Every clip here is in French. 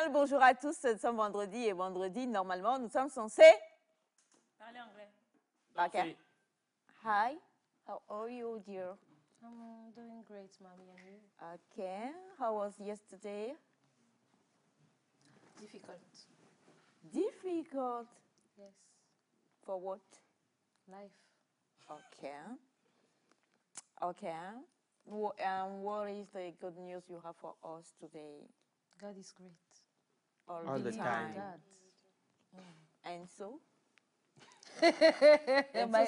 Bien le bonjour à tous, nous sommes vendredi et vendredi, normalement, nous sommes censés... Parler anglais. Ok. Hi, how are you, dear? I'm doing great, mommy, and you? Okay, how was yesterday? Difficult. Difficult. Yes. For what? Life. Okay. Okay. What is the good news you have for us today? God is great. All the time. God. And so? My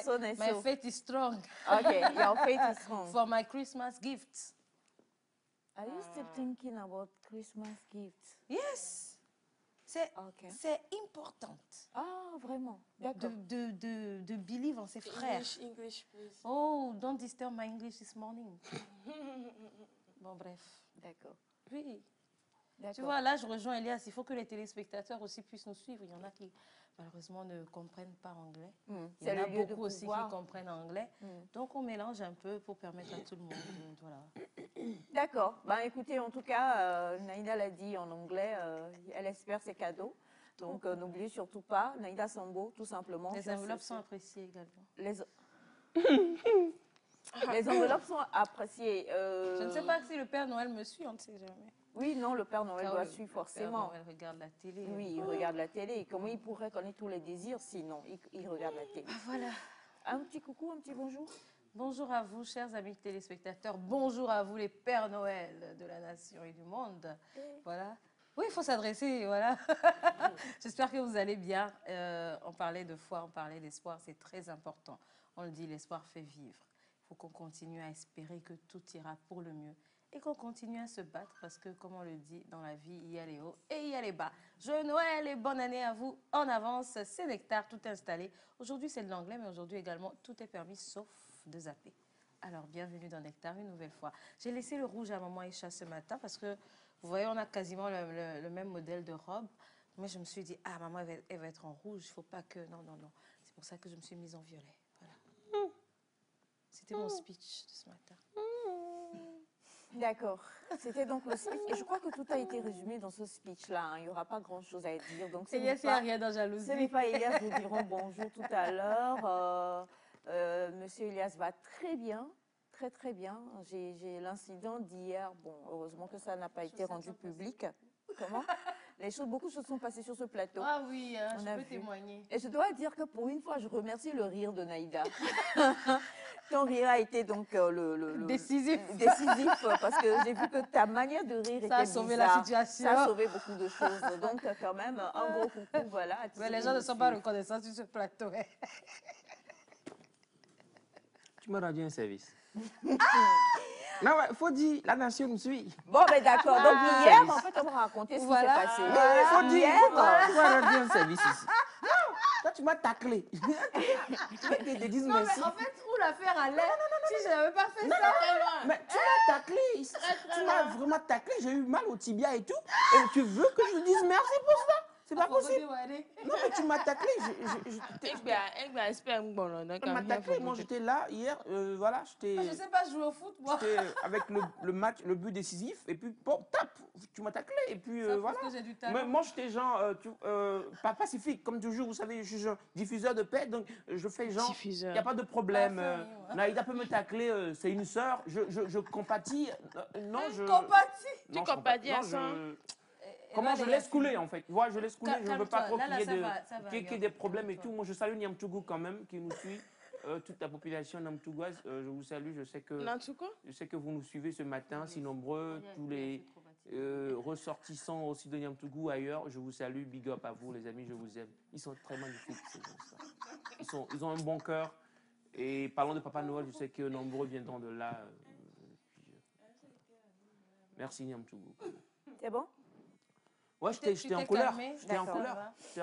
faith is strong. Okay, your faith is strong. For my Christmas gifts. Are you still thinking about Christmas gifts? Yes. Okay. C'est important. Ah, vraiment? D'accord. De believe en ses frères. English, please. Oh, don't disturb my English this morning. Bon, bref. D'accord. Oui. D'accord. Tu vois, là, je rejoins Elias. Il faut que les téléspectateurs aussi puissent nous suivre. Il y en a qui, malheureusement, ne comprennent pas anglais. Il y en a beaucoup aussi qui comprennent anglais. Donc, on mélange un peu pour permettre à tout le monde. Voilà. D'accord. Ben, écoutez, en tout cas, Naïda l'a dit en anglais, elle espère ses cadeaux. Donc, n'oubliez surtout pas, Naïda Sambo, tout simplement. Les enveloppes sont appréciées également. Les enveloppes sont appréciées. Je ne sais pas si le Père Noël me suit, on ne sait jamais. Oui, non, le Père Noël doit suivre forcément. Le Père Noël regarde la télé. Oui, il regarde la télé. Comment il pourrait connaître tous les désirs sinon il regarde la télé. Voilà. Un petit coucou, un petit bonjour. Bonjour à vous, chers amis téléspectateurs. Bonjour à vous, les Pères Noël de la nation et du monde. Voilà. Oui, il faut s'adresser, voilà. J'espère que vous allez bien. On parlait de foi, on parlait d'espoir, c'est très important. On le dit, l'espoir fait vivre. Il faut qu'on continue à espérer que tout ira pour le mieux et qu'on continue à se battre parce que, comme on le dit, dans la vie, il y a les hauts et il y a les bas. Joyeux Noël et bonne année à vous en avance. C'est Nectar, tout installé. Aujourd'hui, c'est de l'anglais, mais aujourd'hui également, tout est permis sauf de zapper. Alors, bienvenue dans Nectar une nouvelle fois. J'ai laissé le rouge à maman Isha ce matin parce que, vous voyez, on a quasiment le même modèle de robe. Mais je me suis dit, ah, maman, elle va être en rouge. Il ne faut pas que... Non, non, non. C'est pour ça que je me suis mise en violet. Voilà. C'était mon speech de ce matin. D'accord. C'était donc le speech. Et je crois que tout a été résumé dans ce speech-là. Hein. Il n'y aura pas grand-chose à dire. Donc, il n'y a rien dans jalousie. Ce n'est pas Elias, nous dirons bonjour tout à l'heure. Monsieur Elias va très bien. Très, très bien. J'ai l'incident d'hier. Bon, heureusement que ça n'a pas été rendu public. Comment? Beaucoup de choses sont passées sur ce plateau. Ah oui, hein, je peux témoigner. Et je dois dire que pour une fois, je remercie le rire de Naïda. Ton rire a été donc décisif. Décisif, parce que j'ai vu que ta manière de rire était bizarre. Ça a sauvé la situation. Ça a sauvé beaucoup de choses. Donc, quand même, un gros coucou, voilà. Mais les gens ne sont pas reconnaissants sur ce plateau. Tu m'as rendu un service. Non, il faut dire, la nation me suit. Bon, ben d'accord. Donc, hier, en fait, on va raconter ce qui s'est passé. Il faut dire, tu m'as rendu un service ici. Non, toi, tu m'as taclé. Tu veux te dire merci. Mais en fait, où l'affaire allait si je n'avais pas fait ça? Mais tu m'as taclé. Tu m'as vraiment taclé. J'ai eu mal au tibia et tout. Et tu veux que je dise merci pour ça? C'est pas possible. Non, mais tu m'as taclé. Tu m'as taclé. Moi, j'étais là hier. Voilà, j'étais. Je ne sais pas jouer au foot, moi. J'étais avec le match, le but décisif. Et puis, bon, tape. Tu m'as taclé. Et puis, voilà. Parce que j'ai du talent. Mais moi, j'étais genre, pas pacifique. Comme toujours, vous savez, je suis un diffuseur de paix. Donc, je fais genre, il n'y a pas de problème. Naïda peut me tacler. C'est une sœur. Je compatis. Non, je. Compatis? Tu compatis à ça? Comment je laisse couler en fait. Voilà, je laisse couler, je ne veux pas trop qu'il y ait des problèmes et tout. Moi, je salue Niamtougou quand même qui nous suit. Toute la population namtougoise, je vous salue. Je sais que vous nous suivez ce matin, si nombreux. Tous les ressortissants aussi de Niamtougou ailleurs, je vous salue. Big up à vous, les amis, je vous aime. Ils sont très magnifiques, ces gens-là. Ils ont un bon cœur. Et parlant de Papa Noël, je sais que nombreux viendront de là. Merci Niamtougou. C'est bon? Ouais, j'étais en colère. J'étais en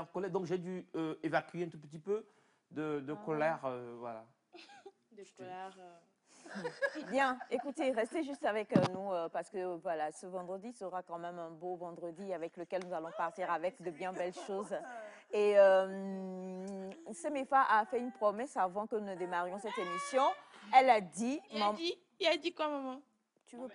colère. Donc j'ai dû évacuer un tout petit peu de colère. Voilà. De colère. Bien, écoutez, restez juste avec nous parce que voilà, ce vendredi sera quand même un beau vendredi avec lequel nous allons partir avec de bien belles choses. Et Semefa a fait une promesse avant que nous démarrions cette émission. Elle a dit... Il a dit quoi, maman? Tu veux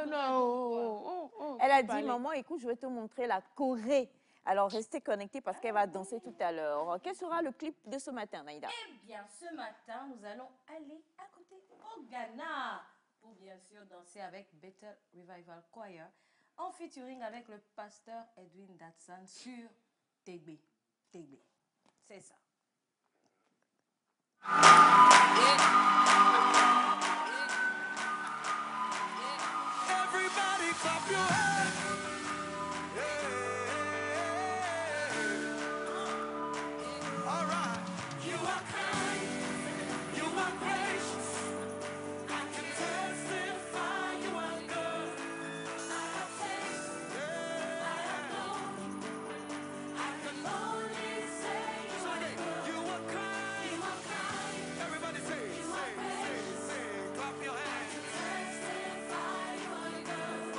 non. Elle a dit, maman, écoute, je vais te montrer la Corée. Alors, restez connectés parce qu'elle va danser tout à l'heure. Quel sera le clip de ce matin, Naïda? Eh bien, ce matin, nous allons aller à côté au Ghana pour bien sûr danser avec Bethel Revival Choir en featuring avec le pasteur Edwin Datsan sur Tegbe. Tegbe. C'est ça. Everybody clap your hands. All right. You are kind. You are gracious. I can testify you are good. I have tasted. I have known. I can only say you are good. You are kind. You are kind. Everybody say, say, clap your hands. I can testify you are good.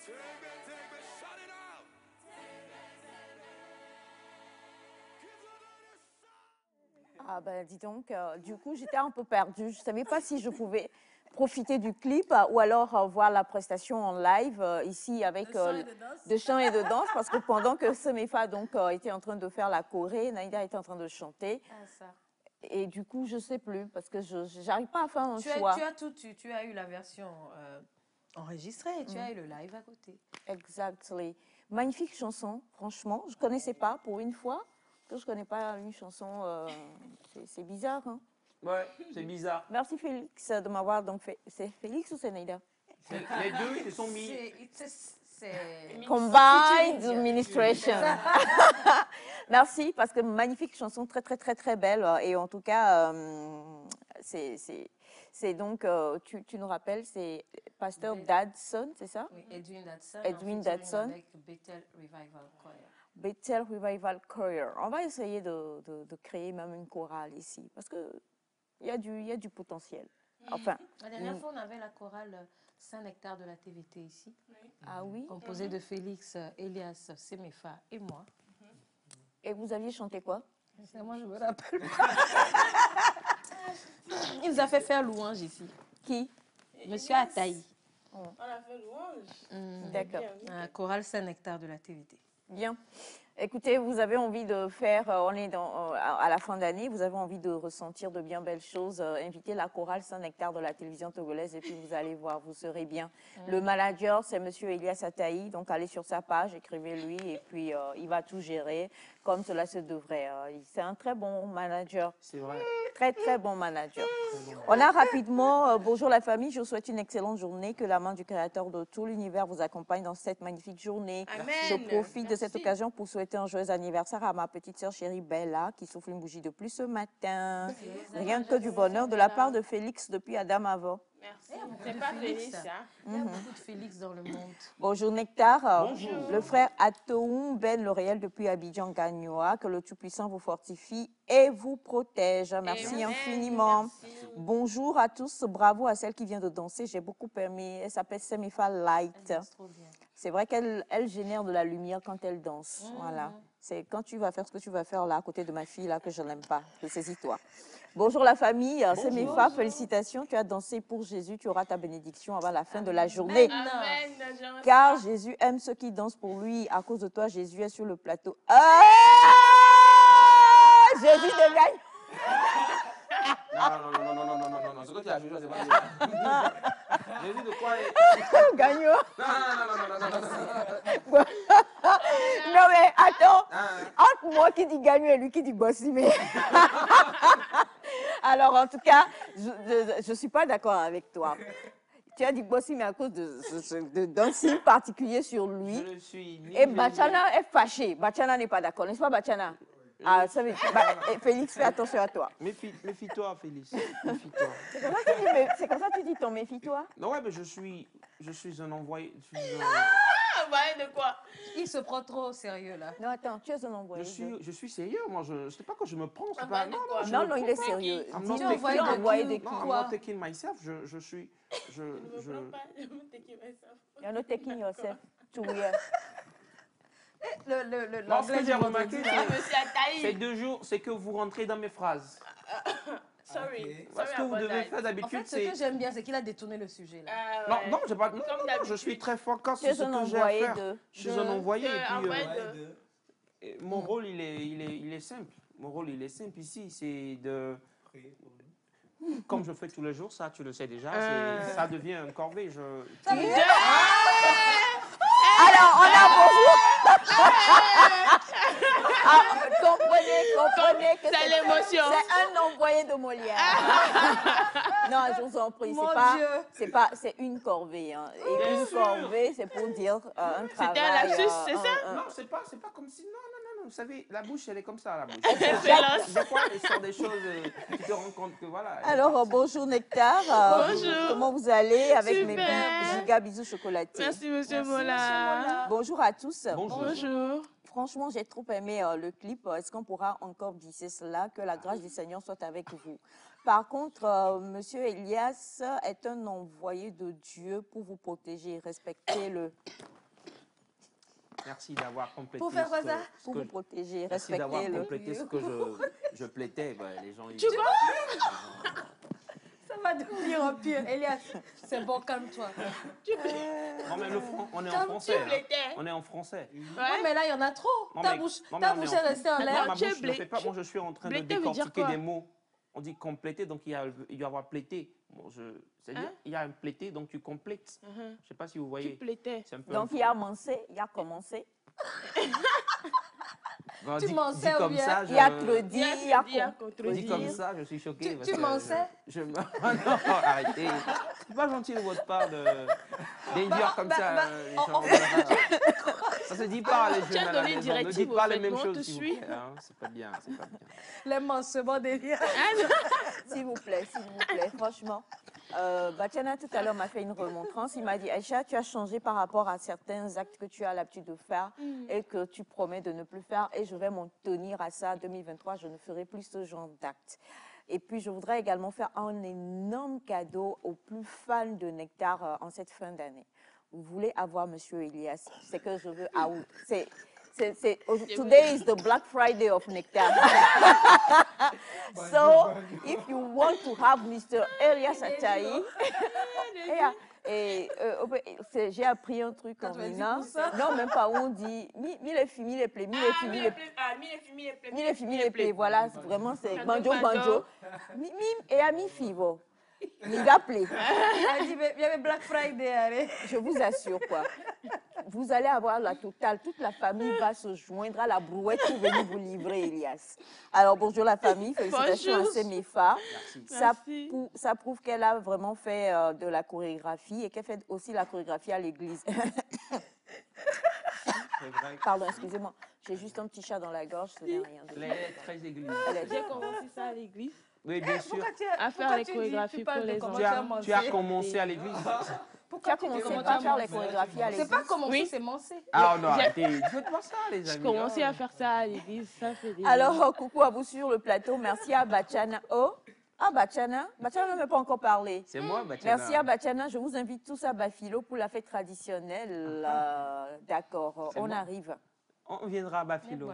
Shout it out. Ah ben dis donc, du coup j'étais un peu perdue. Je ne savais pas si je pouvais profiter du clip ou alors voir la prestation en live ici avec de chant et de danse parce que pendant que Semefa donc était en train de faire la choré, Naïda était en train de chanter. Ah, ça. Et du coup je sais plus parce que je n'arrive pas à faire un choix. Tu as eu la version enregistrée et tu as eu le live à côté. Exactly. Magnifique chanson, franchement. Je ne connaissais pas pour une fois. Que je ne connais pas une chanson, c'est bizarre. Hein? Ouais, c'est bizarre. Merci Félix de m'avoir donc fait. C'est Félix ou c'est Naïda? Les deux, ils se sont mis. C'est Combined Administration. Merci parce que magnifique chanson, très très très très belle. Et en tout cas, c'est donc, tu nous rappelles, c'est Pasteur Dadson, c'est ça? Oui, Edwin Dadson. Edwin Dadson. Avec Bethel Revival Choir. Bethel Revival Choir. On va essayer de créer même une chorale ici parce qu'il y a du potentiel. Enfin, La dernière fois, on avait la chorale Saint-Nectar de la TVT ici. Ah oui? Composée de Félix, Elias, Semefa et moi. Et vous aviez chanté quoi? Moi, je me rappelle pas. Il nous a fait faire louange ici. Qui? Monsieur Ataï. On a fait louange. D'accord. Chorale Saint-Nectar de la TVT. Bien. Écoutez, vous avez envie de faire, on est à la fin d'année, vous avez envie de ressentir de bien belles choses, invitez la chorale Saint-Nectar de la télévision togolaise et puis vous allez voir, vous serez bien. Le manager, c'est monsieur Elias Ataï, donc allez sur sa page, écrivez-lui et puis il va tout gérer comme cela se devrait. C'est un très bon manager. C'est vrai. Très, très bon manager. On a rapidement, bonjour la famille, je vous souhaite une excellente journée, que la main du Créateur de tout l'univers vous accompagne dans cette magnifique journée. Amen. Je profite de cette occasion pour souhaiter un joyeux anniversaire à ma petite sœur chérie Bella, qui souffle une bougie de plus ce matin. Rien que du bonheur de la part de Félix depuis Adam avant. Merci. C'est pas Félix, ça. Il y a beaucoup de Félix dans le monde. Bonjour Nectar, Bonjour. le frère Atoum Ben L'Oréal depuis Abidjan Gagnoa, que le Tout-Puissant vous fortifie et vous protège. Merci Amen. infiniment. Merci. Bonjour à tous, bravo à celle qui vient de danser, j'ai beaucoup aimé, elle s'appelle Semefa Light. Elle danse trop bien. C'est vrai qu'elle génère de la lumière quand elle danse, voilà. C'est quand tu vas faire ce que tu vas faire là, à côté de ma fille, là, que je n'aime pas, que saisis-toi. Bonjour la famille, c'est Mefa, félicitations, tu as dansé pour Jésus, tu auras ta bénédiction avant la fin de la journée. Amen. Car Jésus aime ceux qui dansent pour lui. À cause de toi, Jésus est sur le plateau. Ah, Jésus te gagne. Non. Ce que tu as joué, c'est pas Jésus de quoi Gagne. Non. Non mais attends, entre moi qui dis gagne et lui qui dit bossi, mais... Alors en tout cas, je ne suis pas d'accord avec toi. Tu as dit bossi, mais à cause d'un signe particulier sur lui. Je ne suis ni Et Bachana est fâché. Bachana n'est pas d'accord, n'est-ce pas Bachana? Ah, ça veut dire, Félix, fais attention à toi. Méfie-toi, Félix. Méfie-toi. C'est comme ça que tu dis ton méfie-toi? Non, ouais, mais je suis un envoyé. De quoi? Il se prend trop au sérieux là. Non, attends, tu es un envoyé. Je suis sérieux, moi. Je sais pas quand je me prends. C'est Envoyé pas, de quoi? Non, il est sérieux. I'm Dis-nous, not tu taking- es envoyé de qui? Non, I'm not taking myself. Je suis. Je ne me prends pas. Je me take myself. You're not taking yourself to where? Non, ce que j'ai remarqué, Monsieur c'est Ataï. 2 jours, c'est que vous rentrez dans mes phrases. Sorry. Parce que vous devez faire En d'habitude, fait, ce c'est. que j'aime bien, c'est qu'il a détourné le sujet là. Non, j'ai pas. Non, je suis très fort quand Tu c'est es ce un que j'ai à envoyé faire. de... Je suis un envoyé. Et puis, de... mon rôle, il est simple. Mon rôle, il est simple ici. C'est de. Comme je fais tous les jours, ça, tu le sais déjà, ça devient un corvée. Alors, on a bonjour. Comprenez que C'est l'émotion. c'est un envoyé de Molière. Non, je vous en prie, Mon c'est pas, c'est une corvée. Hein. Et Bien une sûr. corvée, c'est pour dire un travail. C'était un lapsus, c'est ça? Non, c'est pas comme si. Non. Vous savez, la bouche, elle est comme ça, la bouche. Excellence. Des fois, il sort des choses, tu te rends compte que voilà. Alors, bonjour Nectar. Bonjour. Comment vous allez avec mes Super. giga bisous chocolatés? Merci, monsieur Mola. Bonjour à tous. Bonjour. Franchement, j'ai trop aimé le clip. Est-ce qu'on pourra encore dire cela? Que la grâce du Seigneur soit avec vous. Par contre, Monsieur Elias est un envoyé de Dieu pour vous protéger. Respectez-le. Merci d'avoir complété. Pour faire quoi ça? Pour vous protéger. Merci d'avoir Respectez-le. complété ce que je plaitais. Bah, les gens, Tu vois? Ça va devenir en pire. Elias, c'est bon, calme-toi. Non, mais on est en français. Hein. On est en français. Ouais, mais là, il y en a trop. Non, Ta mais- bouche non, mais ta on est bouche en- est restée en l'air. Ma tu es bouche ne fait pas. Moi, je suis en train de Blété veut dire décortiquer quoi? des mots. On dit compléter, donc il y a avoir plété. Bon, c'est-à-dire, il y a un plété, donc tu complètes. Je ne sais pas si vous Tu voyez. plétais. C'est un peu Donc, il a commencé, il a commencé. Bon, Tu dit- m'en dit sais ou comme bien? ça, Il a je- crédit, il a Dit comme ça, je suis choqué. Tu parce que m'en sais? Ah non, arrêtez. C'est pas gentil de votre part d'induire comme ça les gens. Ça se dit pas, les Tu jeunes as à la donné une maison. Ne directive dites pas au les fait, mêmes nous, on choses, te s'il vous suit. plaît. Hein. C'est pas bien, c'est pas bien. Les mansements derrière. S'il vous plaît, franchement. Batiana, tout à l'heure, m'a fait une remontrance. Il m'a dit, Aïcha, tu as changé par rapport à certains actes que tu as l'habitude de faire et que tu promets de ne plus faire. Et je vais m'en tenir à ça. 2023, je ne ferai plus ce genre d'actes. Et puis, je voudrais également faire un énorme cadeau aux plus fans de Nectar en cette fin d'année. Vous voulez avoir Monsieur Elias, c'est que je veux out. Today is the Black Friday of Nectar. So, if you want to have Mr. Elias Achaï, j'ai appris un truc en Mina. Non, même pas, on dit mille filles, les plaies, mille filles, les plaies. Voilà, vraiment, c'est banjo, banjo. Et à mi fivo. Il a play. Elle dit, il y avait Black Friday, allez. Je vous assure, quoi. Vous allez avoir la totale. Toute la famille va se joindre à la brouette pour venir vous livrer, Elias. Alors, bonjour la famille. Félicitations Bonjour. à Semefa. Merci. Ça prouve qu'elle a vraiment fait de la chorégraphie et qu'elle fait aussi la chorégraphie à l'église. C'est vrai. Pardon, excusez-moi. J'ai juste un petit chat dans la gorge. Ce n'est rien. Elle est très église. J'ai commencé ça à l'église. Oui, bien sûr. À faire les chorégraphies pour les enfants. Tu as commencé à l'église. Tu as commencé à faire les chorégraphies à l'église. C'est pas commencé, Oui. c'est mancé. Ah non, arrêtez. Faites pas ça, les amis. J'ai commencé à faire ça à l'église. Ça fait des Alors, coucou à vous sur le plateau. Merci à Bachana. Oh, Bachana. Bachana ne m'a pas encore parlé. C'est moi, Batiana. Merci à Bachana. Je vous invite tous à Bafilo pour la fête traditionnelle. D'accord, C'est on moi. arrive. On viendra à Bafilo.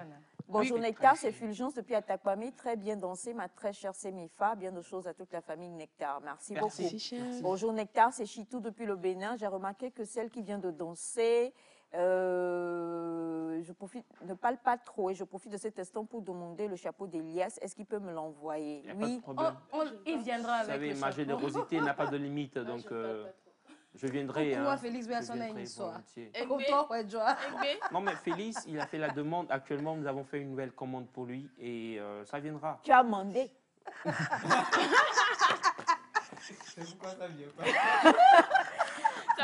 Bonjour Oui. Nectar, c'est Fulgence depuis Atakpami. Très bien dansé, ma très chère Semifa. Bien de choses à toute la famille Nectar. Merci beaucoup. Si, cher. Bonjour Nectar, c'est Chitou depuis le Bénin. J'ai remarqué que celle qui vient de danser, je profite, ne parle pas trop et je profite de cet instant pour demander le chapeau d'Elias. Est-ce qu'il peut me l'envoyer? Il n'y a pas de Oui. problème. Il viendra Vous avec savez, le ma chapeau. générosité n'a pas de limite, donc je viendrai. Coucou à hein. Félix Je Berson a viendrai une histoire. volontiers. Content, ouais, Joa. Non, mais Félix, il a fait la demande. Actuellement, nous avons fait une nouvelle commande pour lui et ça viendra. Tu as demandé.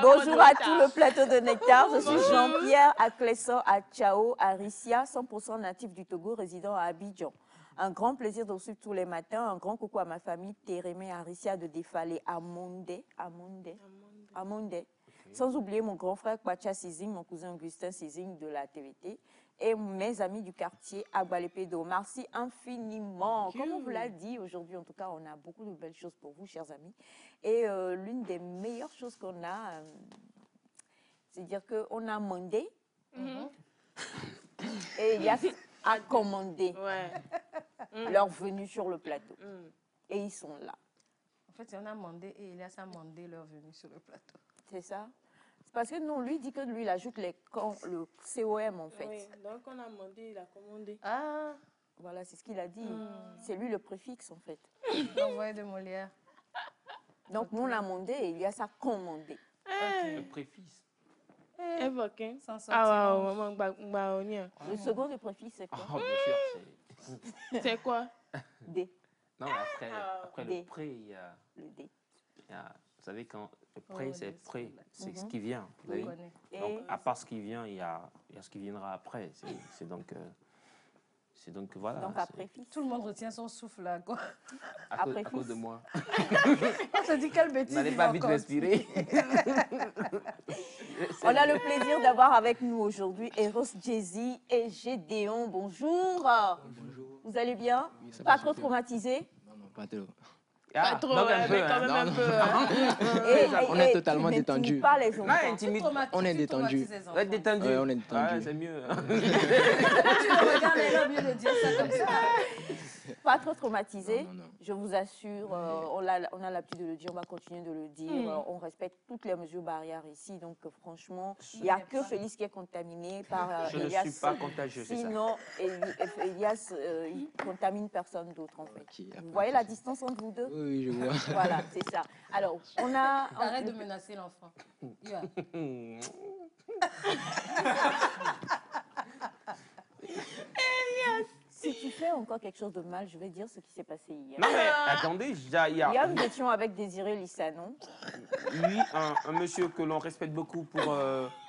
Bonjour à tout le plateau de Nectar. Je suis Jean-Pierre Aklesso à Tchao, à Rissia, 100% natif du Togo, résident à Abidjan. Un grand plaisir de vous suivre tous les matins. Un grand coucou à ma famille Térémé Aricia de Défalé à Mondé. Sans oublier mon grand frère Kwacha Sizing, mon cousin Augustin Sizing de la TVT et mes amis du quartier à Gualepédo. Merci infiniment. Comme on vous l'a dit, aujourd'hui, en tout cas, on a beaucoup de belles choses pour vous, chers amis. Et l'une des meilleures choses qu'on a, c'est dire qu'on a mandé et il y a commandé leur venue sur le plateau. Et ils sont là. En fait, on a mandé et Elias a mandé leur venue sur le plateau. C'est ça? C'est parce que non, lui dit que lui, il ajoute le COM en fait. Oui, donc on a demandé, il a commandé. Ah, Voilà, c'est ce qu'il a dit. C'est lui le préfixe en fait. envoyé de Molière. Donc nous, on a demandé et il y a ça commandé. Le préfixe. Évoque, hein. Sans sortir. Ah, ouais, maman, Mbaonia. Le second de préfixe, c'est quoi? Ah, bien sûr, C'est quoi? D. Non, après D. le pré, il y a, Le D. vous savez, quand le pré, Oh, c'est le pré, c'est ce Mhm. qui vient. Vous On voyez. connaît. Et Donc, à part ce qui vient, il y a ce qui viendra après. C'est donc voilà. donc c'est après préfixe. Tout le monde retient son souffle là, quoi. après à cause de fils. moi. On se dit quelle bêtise. Vous n'allez il pas va vite encore respirer. On a le plaisir d'avoir avec nous aujourd'hui Eros Jay-Z et Gédéon. Bonjour. Bonjour. Vous allez bien? Oui, ça Pas va trop super. traumatisé? Non, non, pas trop. Pas trop, donc un peu, mais quand même un non, peu. On est totalement détendu. Pas les Non, enfants. intimide. On est détendu. Ouais, détendu. Ouais, on est détendu. Ouais, c'est mieux. Tu me regardes, elle a mieux de dire ça comme ça. Pas trop traumatisé. Non, non, non. Je vous assure, on a l'habitude de le dire, on va continuer de le dire. On respecte toutes les mesures barrières ici. Donc, franchement, il n'y a que Félix qui est contaminé par Je ne Elias. suis pas contagieux, c'est ça. Sinon, Elias, il contamine personne d'autre, en fait. Ok, y a Vous pas voyez de la souci. distance entre vous deux? Oui, oui, je vois. Voilà, c'est ça. Alors, on a... Arrête de menacer l'enfant. Yeah. Si tu fais encore quelque chose de mal, je vais dire ce qui s'est passé hier. Non, mais attendez, Hier, nous étions avec Désiré Lissanon. lui, un monsieur que l'on respecte beaucoup pour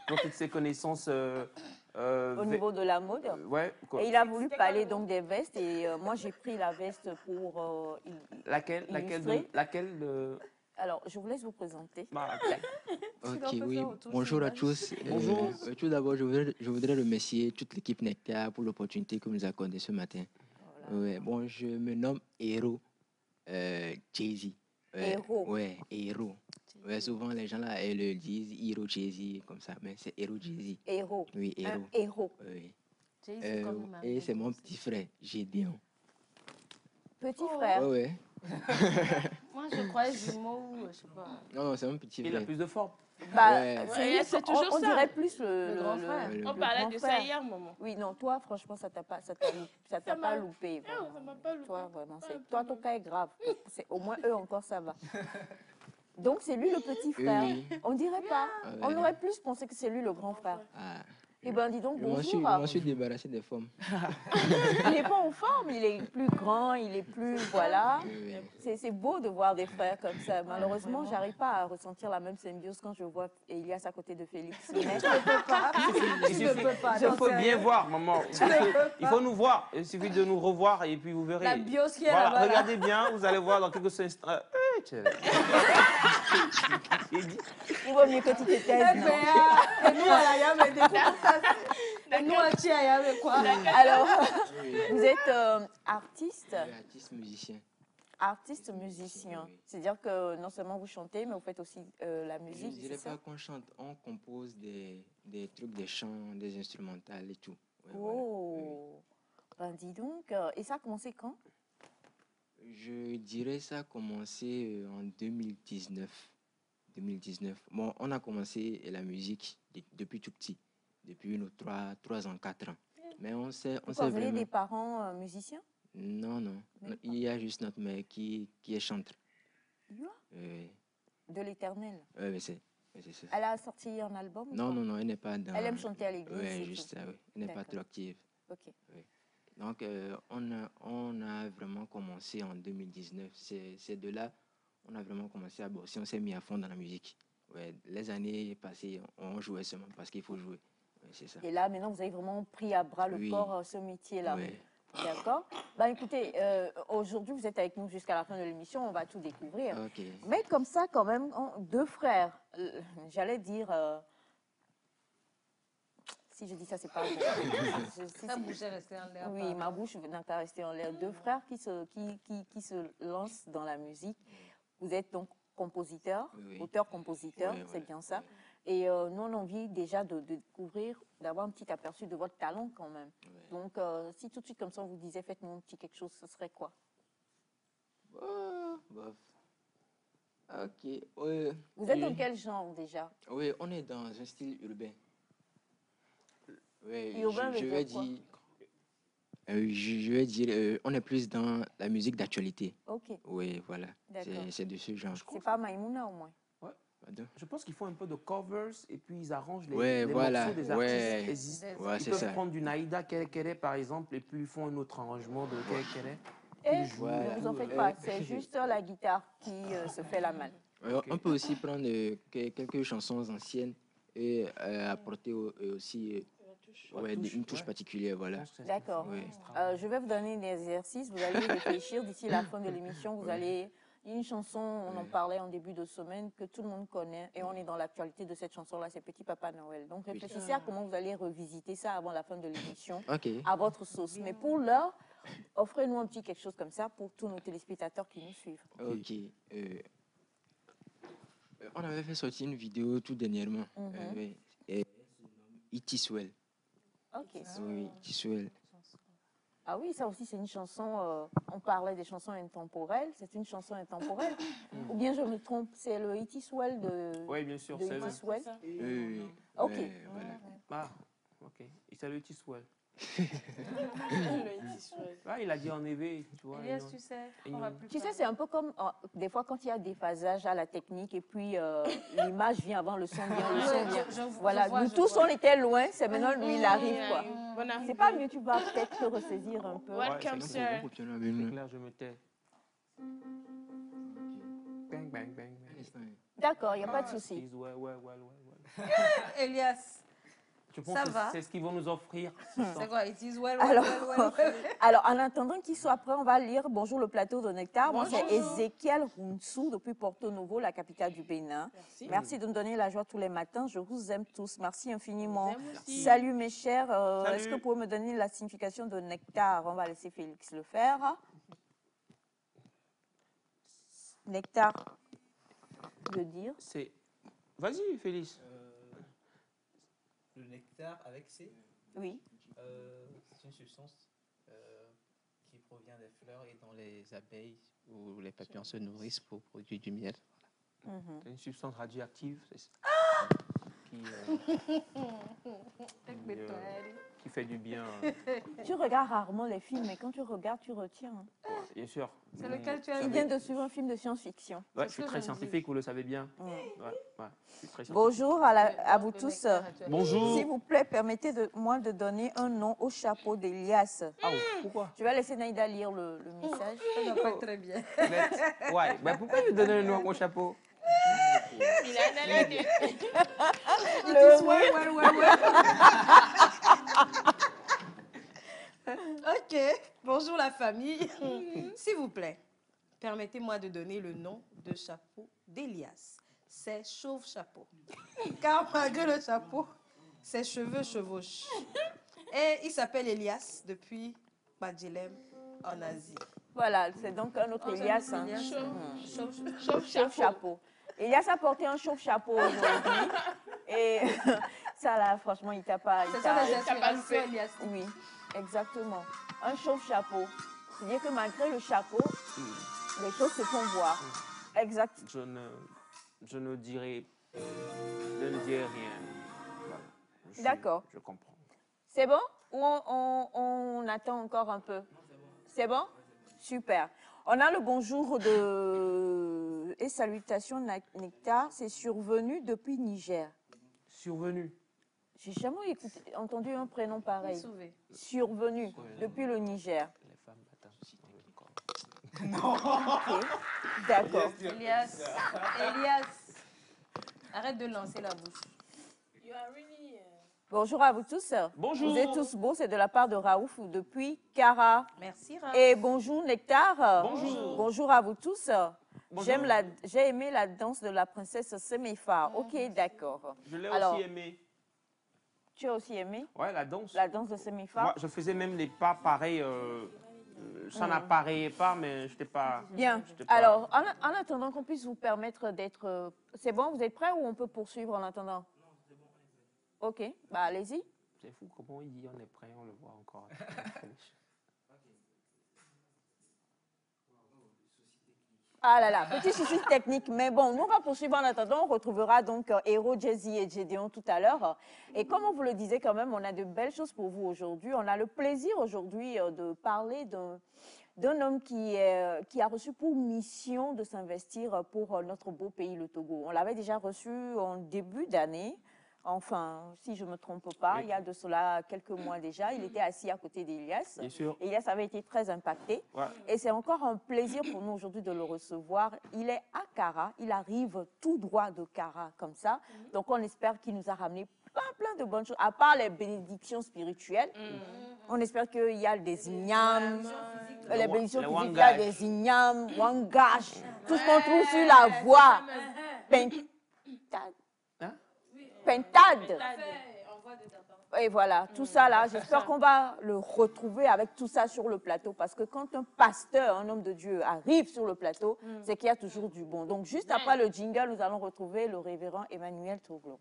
toutes ses connaissances. Au niveau de la mode. Ouais. Et il a voulu parler donc des vestes et moi j'ai pris la veste pour Laquelle illustrer. Alors je vous laisse vous présenter. Bah, Ok, oui. Bonjour à tous. Bonjour. Tout d'abord, je voudrais remercier toute l'équipe Nectar pour l'opportunité que nous a accordée ce matin. Voilà. Ouais, bon, je me nomme Hero Jay-Z. Ouais, Hero. Ouais, Hero. Ouais, souvent les gens là, ils le disent Hero Jay-Z comme ça, mais c'est Hero Jay-Z. Héros. Oui, Un Hero. héros. Oui. Jay-Z comme il m'a Et dit. c'est mon petit frère, Gédéon. Petit frère. Ouais, ouais. Moi, je croyais jumeau ou je sais pas. Non, non, c'est mon petit il a frère. plus de forme. Bah, Ouais. Ouais, c'est toujours on ça. dirait plus Le grand frère. Le On grand parlait grand de ça frère. hier, maman. Oui, non, toi, franchement, ça t'a pas m'a- loupé. Non, Vraiment. ça m'a pas loupé. Toi, vraiment, Pas un toi, ton cas est grave. Au moins, eux encore, ça va. Donc, c'est lui le petit frère. Oui. On dirait pas. Ah ouais. On aurait plus pensé que c'est lui le grand frère. Ah, Eh ben, dis donc, je m'en bonjour. suis débarrassé des formes. Il n'est pas en forme, il est plus grand, il est plus. Voilà. Oui, C'est beau de voir des frères comme ça. Malheureusement, j'arrive pas à ressentir la même symbiose quand je vois Elias à côté de Félix. Mais Tu ne peux pas. Il faut bien voir, maman. Il faut nous voir. Il suffit de nous revoir et puis vous verrez. La bios qui est Voilà, là-bas. là. regardez bien, vous allez voir dans quelques instants. il vaut mieux que tu te taises, non? Et nous, à la yam, et nous, à Tia, yam, et quoi? Alors, vous êtes artiste, artiste musicien. artiste musicien. Oui. C'est-à-dire que non seulement vous chantez, mais vous faites aussi la Je ne musique, dirais c'est ça? pas qu'on chante, on compose des trucs, des chants, des instrumentales et tout. Ouais, voilà. Oh, ben dis donc. Et ça a commencé quand? Je dirais ça a commencé en 2019. 2019. Bon, on a commencé la musique depuis tout petit, depuis nos 3 ans, 4 ans. Mais on sait Pourquoi vous avez vraiment... des parents musiciens? Non, non. Même Il y a juste notre mère qui est chanteur. Yeah. Oui, De l'Éternel. ouais, c'est ça. Elle a sorti un album ou Non, pas? non, non, elle n'est pas dans... Elle aime chanter à l'église. Oui, c'est juste tout. ça, oui. Elle n'est pas D'accord. trop active. Ok. Donc, on a vraiment commencé en 2019. C'est de là on a vraiment commencé à bosser. On s'est mis à fond dans la musique. Ouais, les années passées, on jouait seulement parce qu'il faut jouer. Ouais, c'est ça. Et là, maintenant, vous avez vraiment pris à bras le Oui. corps ce métier-là. Ouais. D'accord. Ben, écoutez, aujourd'hui, vous êtes avec nous jusqu'à la fin de l'émission. On va tout découvrir. Ok. Mais comme ça, quand même, deux frères. J'allais dire. Si je dis ça, c'est pas bon. Ça bougeait resté en l'air. Oui, ma bouche n'a qu'à rester en l'air. Deux frères qui se lancent dans la musique. Vous êtes donc compositeur, Oui. auteur-compositeur, Ouais, c'est ouais, bien ça. ouais. Et nous, on a envie déjà de découvrir, d'avoir un petit aperçu de votre talent quand même. Ouais. Donc, si tout de suite, comme ça, on vous disait, faites-nous un petit quelque chose, ce serait quoi? Oh, bof. Ok. Ouais. Vous êtes dans quel genre déjà? Oui, on est dans un style urbain. Ouais, Urbain je veut vais dire quoi? dire. Je vais dire, on est plus dans la musique d'actualité. Ok, Oui, voilà. D'accord. C'est de ce genre. c'est pas Maïmouna au moins. Pardon? Je pense qu'ils font un peu de covers et puis ils arrangent Ouais, les voilà. morceaux des Ouais. artistes existants. Ouais, Ils c'est peuvent ça. prendre du Naïda Kere par exemple et puis ils font un autre arrangement de Kere. Et Voilà. ne vous en faites pas, c'est juste la guitare qui se fait la malle. On peut aussi prendre quelques chansons anciennes et apporter aussi ouais, une touche ouais. particulière. Voilà. D'accord. Oui. Je vais vous donner des exercices. Vous allez réfléchir d'ici la fin de l'émission. Vous allez une chanson, on en parlait en début de semaine, que tout le monde connaît. Et on est dans l'actualité de cette chanson-là, c'est Petit Papa Noël. Donc réfléchissez à comment vous allez revisiter ça avant la fin de l'émission, Ok. à votre sauce. Mais pour l'heure, offrez-nous un petit quelque chose comme ça pour tous nos téléspectateurs qui nous suivent. Ok. On avait fait sortir une vidéo tout dernièrement. Et It Is Well. Ok. Oui, It Is Well. Ah oui, ça aussi c'est une chanson, on parlait des chansons intemporelles, c'est une chanson intemporelle. Ou bien je me trompe, c'est le It Is Well de... Oui, bien sûr, de c'est It le... Is Well. Oui. Ok. Voilà. Ah, ok. Et c'est le It Is Well. Le It Is Well. Ah, il a dit en éveil, tu vois. Elias, tu sais, on va plus Tu sais, parler. c'est un peu comme des fois quand il y a des phasages à la technique et puis l'image vient avant le son vient, le son vient. Voilà, nous tous on était loin, c'est maintenant lui il arrive quoi. Bonne C'est pas mieux, tu vas peut-être te ressaisir un peu. Welcome, c'est sir. C'est clair, je me tais. Bang, bang, bang, bang. D'accord, il n'y a pas de souci. It is well, well, well, well. Elias, Tu penses Ça que va. c'est ce qu'ils vont nous offrir? c'est quoi? It is well, Alors, well. alors, en attendant qu'il soit prêt, on va lire Bonjour le plateau de Nectar. Moi, c'est Bonjour. Ezekiel Rounsou depuis Porto Novo, la capitale du Bénin. Merci de me donner la joie tous les matins. Je vous aime tous. Merci infiniment. Je vous aime aussi. Salut mes chers. Salut. Est-ce que vous pouvez me donner la signification de Nectar? On va laisser Félix le faire. Nectar veut dire. C'est... Vas-y, Félix. Le nectar avec C, Oui. c'est une substance qui provient des fleurs et dont les abeilles ou les papillons se nourrissent pour produire du miel. Mhm. C'est une substance radioactive. Qui fait du bien. Tu regardes rarement les films, mais quand tu regardes, tu retiens. Bien sûr. C'est lequel tu as Tu dit? viens de suivre un film de science-fiction. Ouais, je ce suis que très je me dis. scientifique, vous le savez bien. Mm. Ouais, je suis très scientifique. Bonjour à vous tous. Bonjour. S'il vous plaît, permettez-moi de donner un nom au chapeau d'Elias. Ah, pourquoi? Je vais laisser Naïda lire le message. Ça va pas très bien. Ouais, bah pourquoi tu donnes le nom à mon chapeau? Il a analysé. Ok, bonjour la famille. S'il vous plaît, permettez-moi de donner le nom de chapeau d'Elias. C'est Chauve Chapeau. Car malgré le chapeau, ses cheveux chevauchent. Et il s'appelle Elias depuis Badjelem en Asie. Voilà, c'est donc un autre Elias. Hein. Chauve chapeau. Elias a porté un chauve chapeau aujourd'hui. Et ça là, franchement, il t'a pas. C'est ça les inspirations, Elias. Oui, exactement. Un chauve chapeau. C'est-à-dire que malgré le chapeau, les choses se font voir. Exact. Je ne dirai rien. Voilà. D'accord. Je comprends. C'est bon? Ou on attend encore un peu? C'est bon? Super. On a le bonjour et salutations Nectar. C'est survenu depuis Niger. Survenu. J'ai jamais entendu un prénom pareil. Sauvé. Survenu depuis le Niger. Les femmes, attends. Ok. D'accord. Elias, arrête de lancer la bouche. You are really, Bonjour à vous tous. Bonjour. Vous êtes tous beaux. C'est de la part de Raouf depuis Kara. Merci, Ra. Et bonjour Nectar. Bonjour. Bonjour à vous tous. Bonjour. J'ai aimé la danse de la princesse Semefa. Ok, d'accord. Je l'ai Alors, aussi aimé. Tu as aussi aimé Ouais, la danse. la danse de Semefa? Moi, je faisais même les pas pareils. Ça n'apparaissait pas, mais je n'étais pas. Bien. j'étais pas- Alors, en attendant qu'on puisse vous permettre d'être... C'est bon, vous êtes prêts ou on peut poursuivre en attendant? Ok, bah allez-y. C'est fou comment il dit on est prêt, on le voit encore. Ah là là, petit souci technique, mais bon, nous on va poursuivre en attendant. On retrouvera donc Hero, Jay-Z et Gédéon tout à l'heure. Et comme on vous le disait quand même, on a de belles choses pour vous aujourd'hui. On a le plaisir aujourd'hui de parler d'un homme qui a reçu pour mission de s'investir pour notre beau pays, le Togo. On l'avait déjà reçu en début d'année. Enfin, si je ne me trompe pas, Oui. il y a de cela quelques mois déjà, il était assis à côté d'Elias. Bien sûr. Elias avait été très impacté. Ouais. Et c'est encore un plaisir pour nous aujourd'hui de le recevoir. Il est à Kara, il arrive tout droit de Kara comme ça. Donc on espère qu'il nous a ramené plein de bonnes choses, à part les bénédictions spirituelles. On espère qu'il y a des ignames, les bénédictions les physiques, il y a wangash. des ignames, wangash, tout ce qu'on trouve sur la voie. Pentade. Hein? Pentade. Et voilà, tout ça là, j'espère qu'on va le retrouver avec tout ça sur le plateau. Parce que quand un pasteur, un homme de Dieu arrive sur le plateau, c'est qu'il y a toujours du bon. Donc juste après le jingle, nous allons retrouver le révérend Emmanuel Toglo.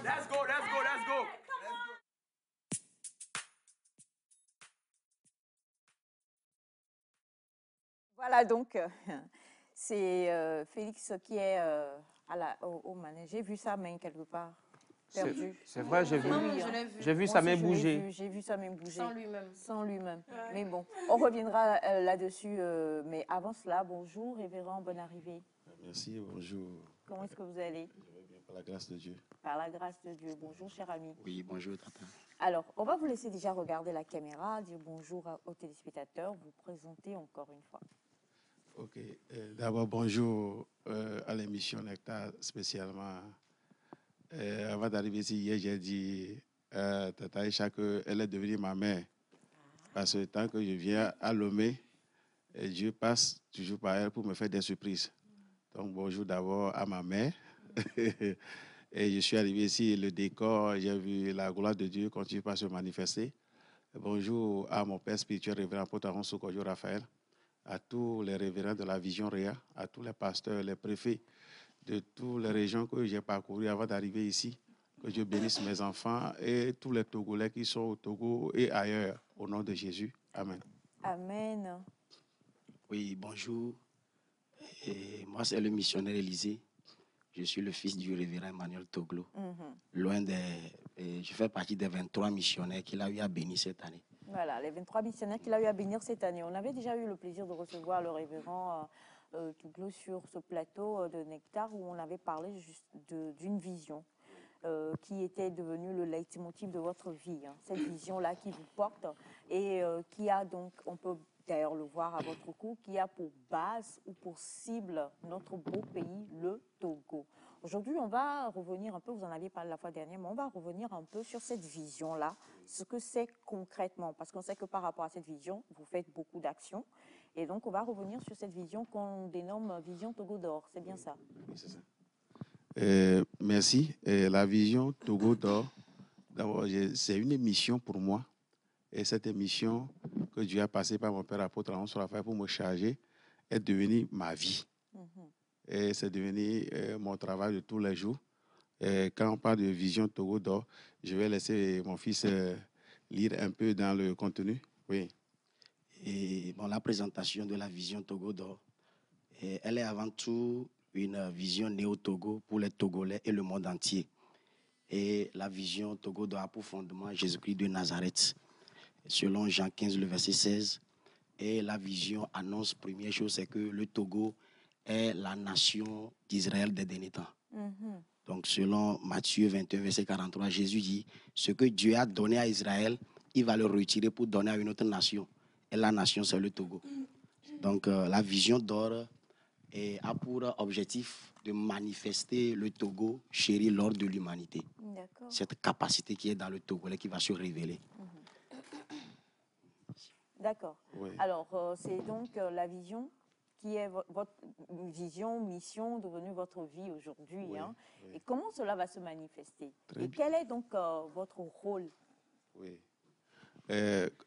Let's go, let's go, let's go. Voilà donc, c'est Félix qui est au manège. J'ai vu sa main quelque part, perdue. C'est vrai, j'ai vu. J'ai vu sa main bouger. J'ai vu sa main bouger. Sans lui-même. Sans lui-même. Ouais. Mais bon, on reviendra là-dessus. Mais avant cela, bonjour, révérend, bonne arrivée. Merci, bonjour. Comment est-ce que vous allez? Je vais bien, par la grâce de Dieu. Par la grâce de Dieu. Bonjour, cher ami. Oui, bonjour, Tata. Alors, on va vous laisser déjà regarder la caméra, dire bonjour aux téléspectateurs, vous présenter encore une fois. Ok. D'abord, bonjour à l'émission Nectar spécialement. Avant d'arriver ici, hier, j'ai dit Tata Isha qu'elle est devenue ma mère. Parce que tant que je viens à Lomé, Dieu passe toujours par elle pour me faire des surprises. Donc, bonjour d'abord à ma mère. Et je suis arrivé ici, le décor, j'ai vu la gloire de Dieu continue à se manifester. Bonjour à mon père spirituel, révérend apôtre Aaron Sokojo Raphaël, à tous les révérends de la Vision Réa, à tous les pasteurs, les préfets de toutes les régions que j'ai parcourues avant d'arriver ici. Que Dieu bénisse mes enfants et tous les Togolais qui sont au Togo et ailleurs, au nom de Jésus. Amen. Amen. Oui, bonjour. Et moi, c'est le missionnaire Élysée. Je suis le fils du révérend Emmanuel Toglo. Je fais partie des 23 missionnaires qu'il a eu à bénir cette année. Voilà, les 23 missionnaires qu'il a eu à bénir cette année. On avait déjà eu le plaisir de recevoir le révérend Toglo sur ce plateau de Nectar où on avait parlé d'une vision qui était devenue le leitmotiv de votre vie. Hein. Cette vision-là qui vous porte et qui a donc, on peut d'ailleurs le voir à votre cou, qui a pour base ou pour cible notre beau pays, le Togo. Aujourd'hui, on va revenir un peu, vous en aviez parlé la fois dernière, mais on va revenir un peu sur cette vision-là, ce que c'est concrètement, parce qu'on sait que par rapport à cette vision, vous faites beaucoup d'actions, et donc on va revenir sur cette vision qu'on dénomme Vision Togo d'Or, c'est bien ça? Oui, c'est ça. Merci. La vision Togo d'Or, d'abord, c'est une mission pour moi, et cette mission que Dieu a passée par mon père apôtre Aaron Raphaël pour me charger est devenue ma vie. Et c'est devenu mon travail de tous les jours. Et quand on parle de vision Togo d'Or, je vais laisser mon fils lire un peu dans le contenu. Oui. Et bon, la présentation de la vision Togo d'Or, elle est avant tout une vision néo-Togo pour les Togolais et le monde entier. Et la vision Togo d'Or a pour fondement Jésus-Christ de Nazareth, selon Jean 15, le verset 16. Et la vision annonce, première chose, c'est que le Togo est la nation d'Israël des derniers temps. Donc, selon Matthieu 21, verset 43, Jésus dit, ce que Dieu a donné à Israël, il va le retirer pour donner à une autre nation. Et la nation, c'est le Togo. Donc, la vision d'or a pour objectif de manifester le Togo chéri lors de l'humanité. Cette capacité qui est dans le Togolais qui va se révéler. D'accord. Oui. Alors, c'est donc la vision qui est votre vision, mission, devenue votre vie aujourd'hui. Oui, hein. oui. Et comment cela va se manifester? Très Et bien. quel est donc votre rôle? Oui.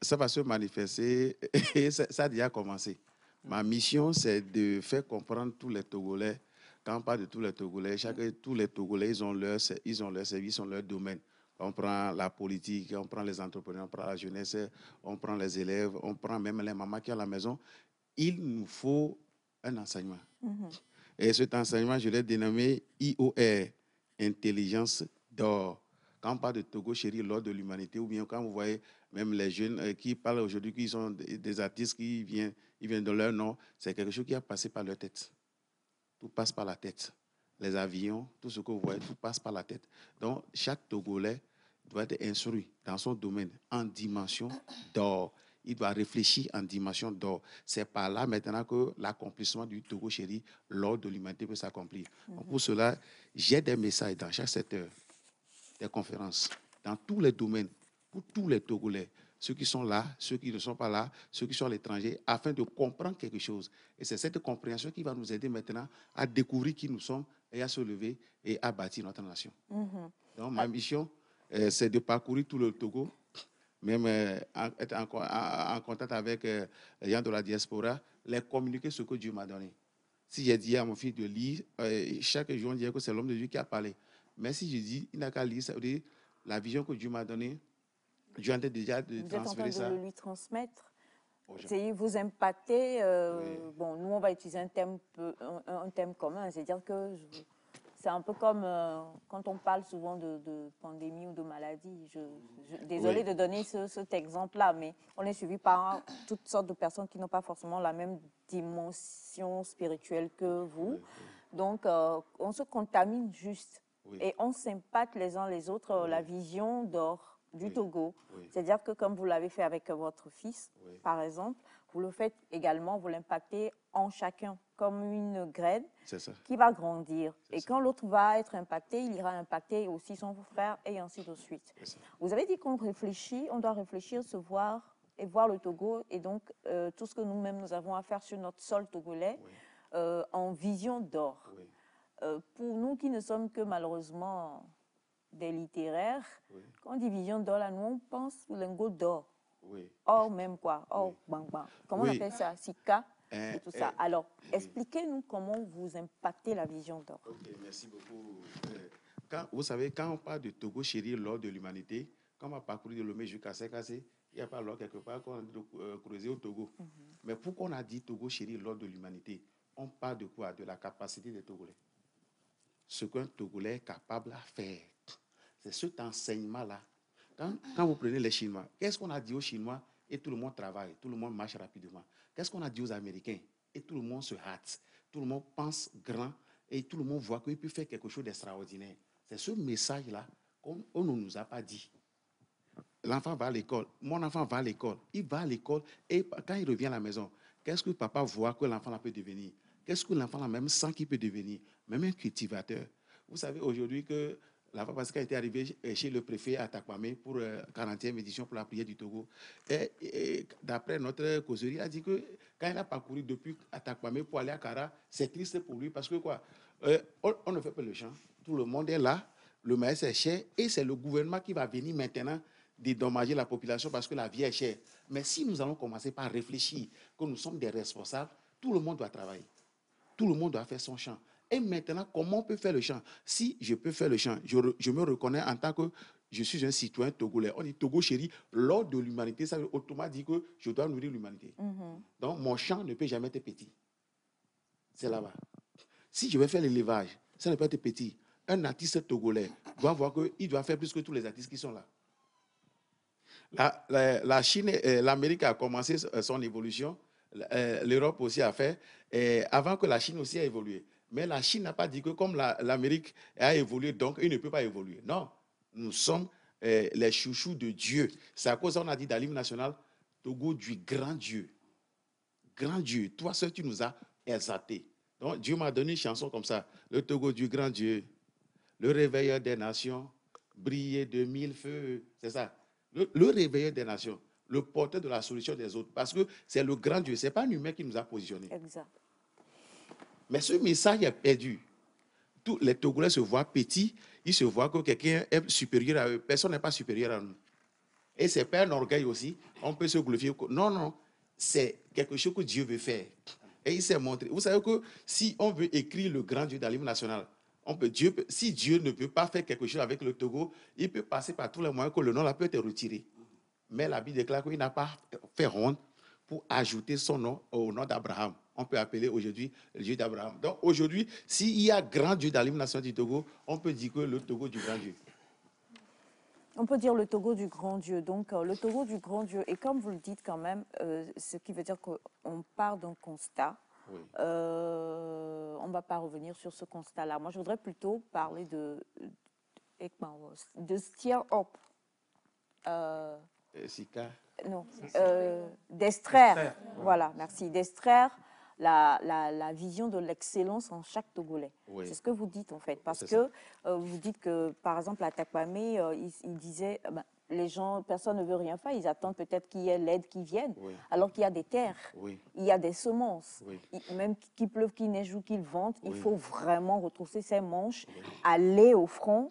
Ça va se manifester et ça a déjà commencé. Ma mission, c'est de faire comprendre tous les Togolais. Quand on parle de tous les Togolais, tous les Togolais, ils ont leur service, ils ont leur domaine. On prend la politique, on prend les entrepreneurs, on prend la jeunesse, on prend les élèves, on prend même les mamans qui ont à la maison. Il nous faut un enseignement. Et cet enseignement, je l'ai dénommé IOR, Intelligence d'or. Quand on parle de Togo chéri, lors de l'humanité, ou bien quand vous voyez même les jeunes qui parlent aujourd'hui, qui sont des artistes qui viennent de leur nom, c'est quelque chose qui a passé par leur tête. Tout passe par la tête. Les avions, tout ce que vous voyez, tout passe par la tête. Donc, chaque Togolais doit être instruit dans son domaine en dimension d'or. Il doit réfléchir en dimension d'or. C'est par là maintenant que l'accomplissement du Togo chéri lors de l'humanité peut s'accomplir. Pour cela, j'ai des messages dans chaque secteur, des conférences, dans tous les domaines, pour tous les Togolais, ceux qui sont là, ceux qui ne sont pas là, ceux qui sont à l'étranger, afin de comprendre quelque chose. Et c'est cette compréhension qui va nous aider maintenant à découvrir qui nous sommes et à se lever et à bâtir notre nation. Donc, ma mission, c'est de parcourir tout le Togo, même être en contact avec les gens de la diaspora, les communiquer ce que Dieu m'a donné. Si j'ai dit à mon fils de lire, chaque jour, on dit que c'est l'homme de Dieu qui a parlé. Mais si je dis, il n'a qu'à lire, ça veut dire la vision que Dieu m'a donnée, Dieu a déjà de transférer ça. Vous êtes en train de le lui transmettre. C'est vous impacter. Oui. Bon, nous, on va utiliser un thème commun. C'est-à-dire que c'est un peu comme quand on parle souvent de pandémie ou de maladie. Désolée de donner cet exemple-là, mais on est suivi par toutes sortes de personnes qui n'ont pas forcément la même dimension spirituelle que vous. Donc, on se contamine juste. Et on s'impacte les uns les autres la vision d'or du Togo. C'est-à-dire que comme vous l'avez fait avec votre fils, par exemple, vous le faites également, vous l'impactez en chacun, comme une graine qui va grandir. Et quand l'autre va être impacté, il ira impacter aussi son frère et ainsi de suite. Vous avez dit qu'on réfléchit, on doit réfléchir, se voir et voir le Togo et donc tout ce que nous-mêmes nous avons à faire sur notre sol togolais en vision d'or. Pour nous qui ne sommes que malheureusement des littéraires, quand on dit vision d'or, là, nous on pense au lingot d'or. Or même quoi, or bang bang. Comment on appelle ça? Sika et tout ça. Alors, expliquez-nous comment vous impactez la vision d'or. Ok, merci beaucoup. Vous savez, quand on parle de Togo chéri lors de l'humanité, quand on va parcourir de Lomé jusqu'à Sekase, il n'y a pas alors quelque part qu'on a dit de creuser au Togo. Mais pourquoi on a dit Togo chéri lors de l'humanité? On parle de quoi? De la capacité des Togolais. Ce qu'un Togolais est capable à faire. C'est cet enseignement-là. Quand vous prenez les Chinois, qu'est-ce qu'on a dit aux Chinois? Et tout le monde travaille, tout le monde marche rapidement. Qu'est-ce qu'on a dit aux Américains? Et tout le monde se hâte. Tout le monde pense grand et tout le monde voit qu'il peut faire quelque chose d'extraordinaire. C'est ce message-là qu'on ne nous a pas dit. L'enfant va à l'école. Mon enfant va à l'école. Il va à l'école et quand il revient à la maison, qu'est-ce que papa voit que l'enfant peut devenir? Qu'est-ce que l'enfant même sent qu'il peut devenir? Même un cultivateur. Vous savez aujourd'hui que la fois passée, quand il était arrivé chez le préfet à Takwame pour 40e édition pour la prière du Togo, et d'après notre causerie, il a dit que quand il a parcouru depuis Takwame pour aller à Kara, c'est triste pour lui parce que quoi, on ne fait pas le champ, tout le monde est là, le maïs est cher et c'est le gouvernement qui va venir maintenant dédommager la population parce que la vie est chère. Mais si nous allons commencer par réfléchir que nous sommes des responsables, tout le monde doit travailler, tout le monde doit faire son champ. Et maintenant, comment on peut faire le champ? Si je peux faire le champ, je me reconnais en tant que je suis un citoyen togolais. On dit Togo chéri, lors de l'humanité, ça veut automatiquement dire que je dois nourrir l'humanité. Donc, mon champ ne peut jamais être petit. C'est là-bas. Si je vais faire l'élevage, ça ne peut être petit. Un artiste togolais doit voir qu'il doit faire plus que tous les artistes qui sont là. La Chine, l'Amérique a commencé son évolution. L'Europe aussi a fait. Avant que la Chine aussi a évolué. Mais la Chine n'a pas dit que comme l'Amérique a évolué, donc il ne peut pas évoluer. Non, nous sommes les chouchous de Dieu. C'est à cause qu'on a dit dans l'hymne national, Togo du grand Dieu. Grand Dieu, toi seul tu nous as exaltés. Donc, Dieu m'a donné une chanson comme ça. Le Togo du grand Dieu, le réveilleur des nations, briller de mille feux. C'est ça. Le réveilleur des nations, le porteur de la solution des autres. Parce que c'est le grand Dieu, ce n'est pas un humain qui nous a positionnés. Exact. Mais ce message est perdu. Tous les Togolais se voient petits, ils se voient que quelqu'un est supérieur à eux. Personne n'est pas supérieur à nous. Et ce n'est pas un orgueil aussi. On peut se glorifier. Non, non. C'est quelque chose que Dieu veut faire. Et il s'est montré. Vous savez que si on veut écrire le grand Dieu dans l'hymne national, si Dieu ne peut pas faire quelque chose avec le Togo, il peut passer par tous les moyens que le nom là peut être retiré. Mais la Bible déclare qu'il n'a pas fait honte pour ajouter son nom au nom d'Abraham. On peut appeler aujourd'hui le Dieu d'Abraham. Donc aujourd'hui, s'il y a grand Dieu dans l'hymne national du Togo, on peut dire que le Togo du grand Dieu. On peut dire le Togo du grand Dieu. Donc, le Togo du grand Dieu. Et comme vous le dites quand même, ce qui veut dire qu'on part d'un constat. Oui. On ne va pas revenir sur ce constat-là. Moi, je voudrais plutôt parler de steer up. Sika. Non, d'extraire. Voilà, merci. D'extraire la vision de l'excellence en chaque Togolais. Oui. C'est ce que vous dites en fait. Parce que vous dites que, par exemple, à Takwame, il disait, les gens, personne ne veut rien faire, ils attendent peut-être qu'il y ait l'aide qui vienne, oui. Alors qu'il y a des terres, oui. Il y a des semences, oui. Même qu'il pleuve, qu'il neige ou qu'il vente, oui. Il faut vraiment retrousser ses manches, oui. Aller au front,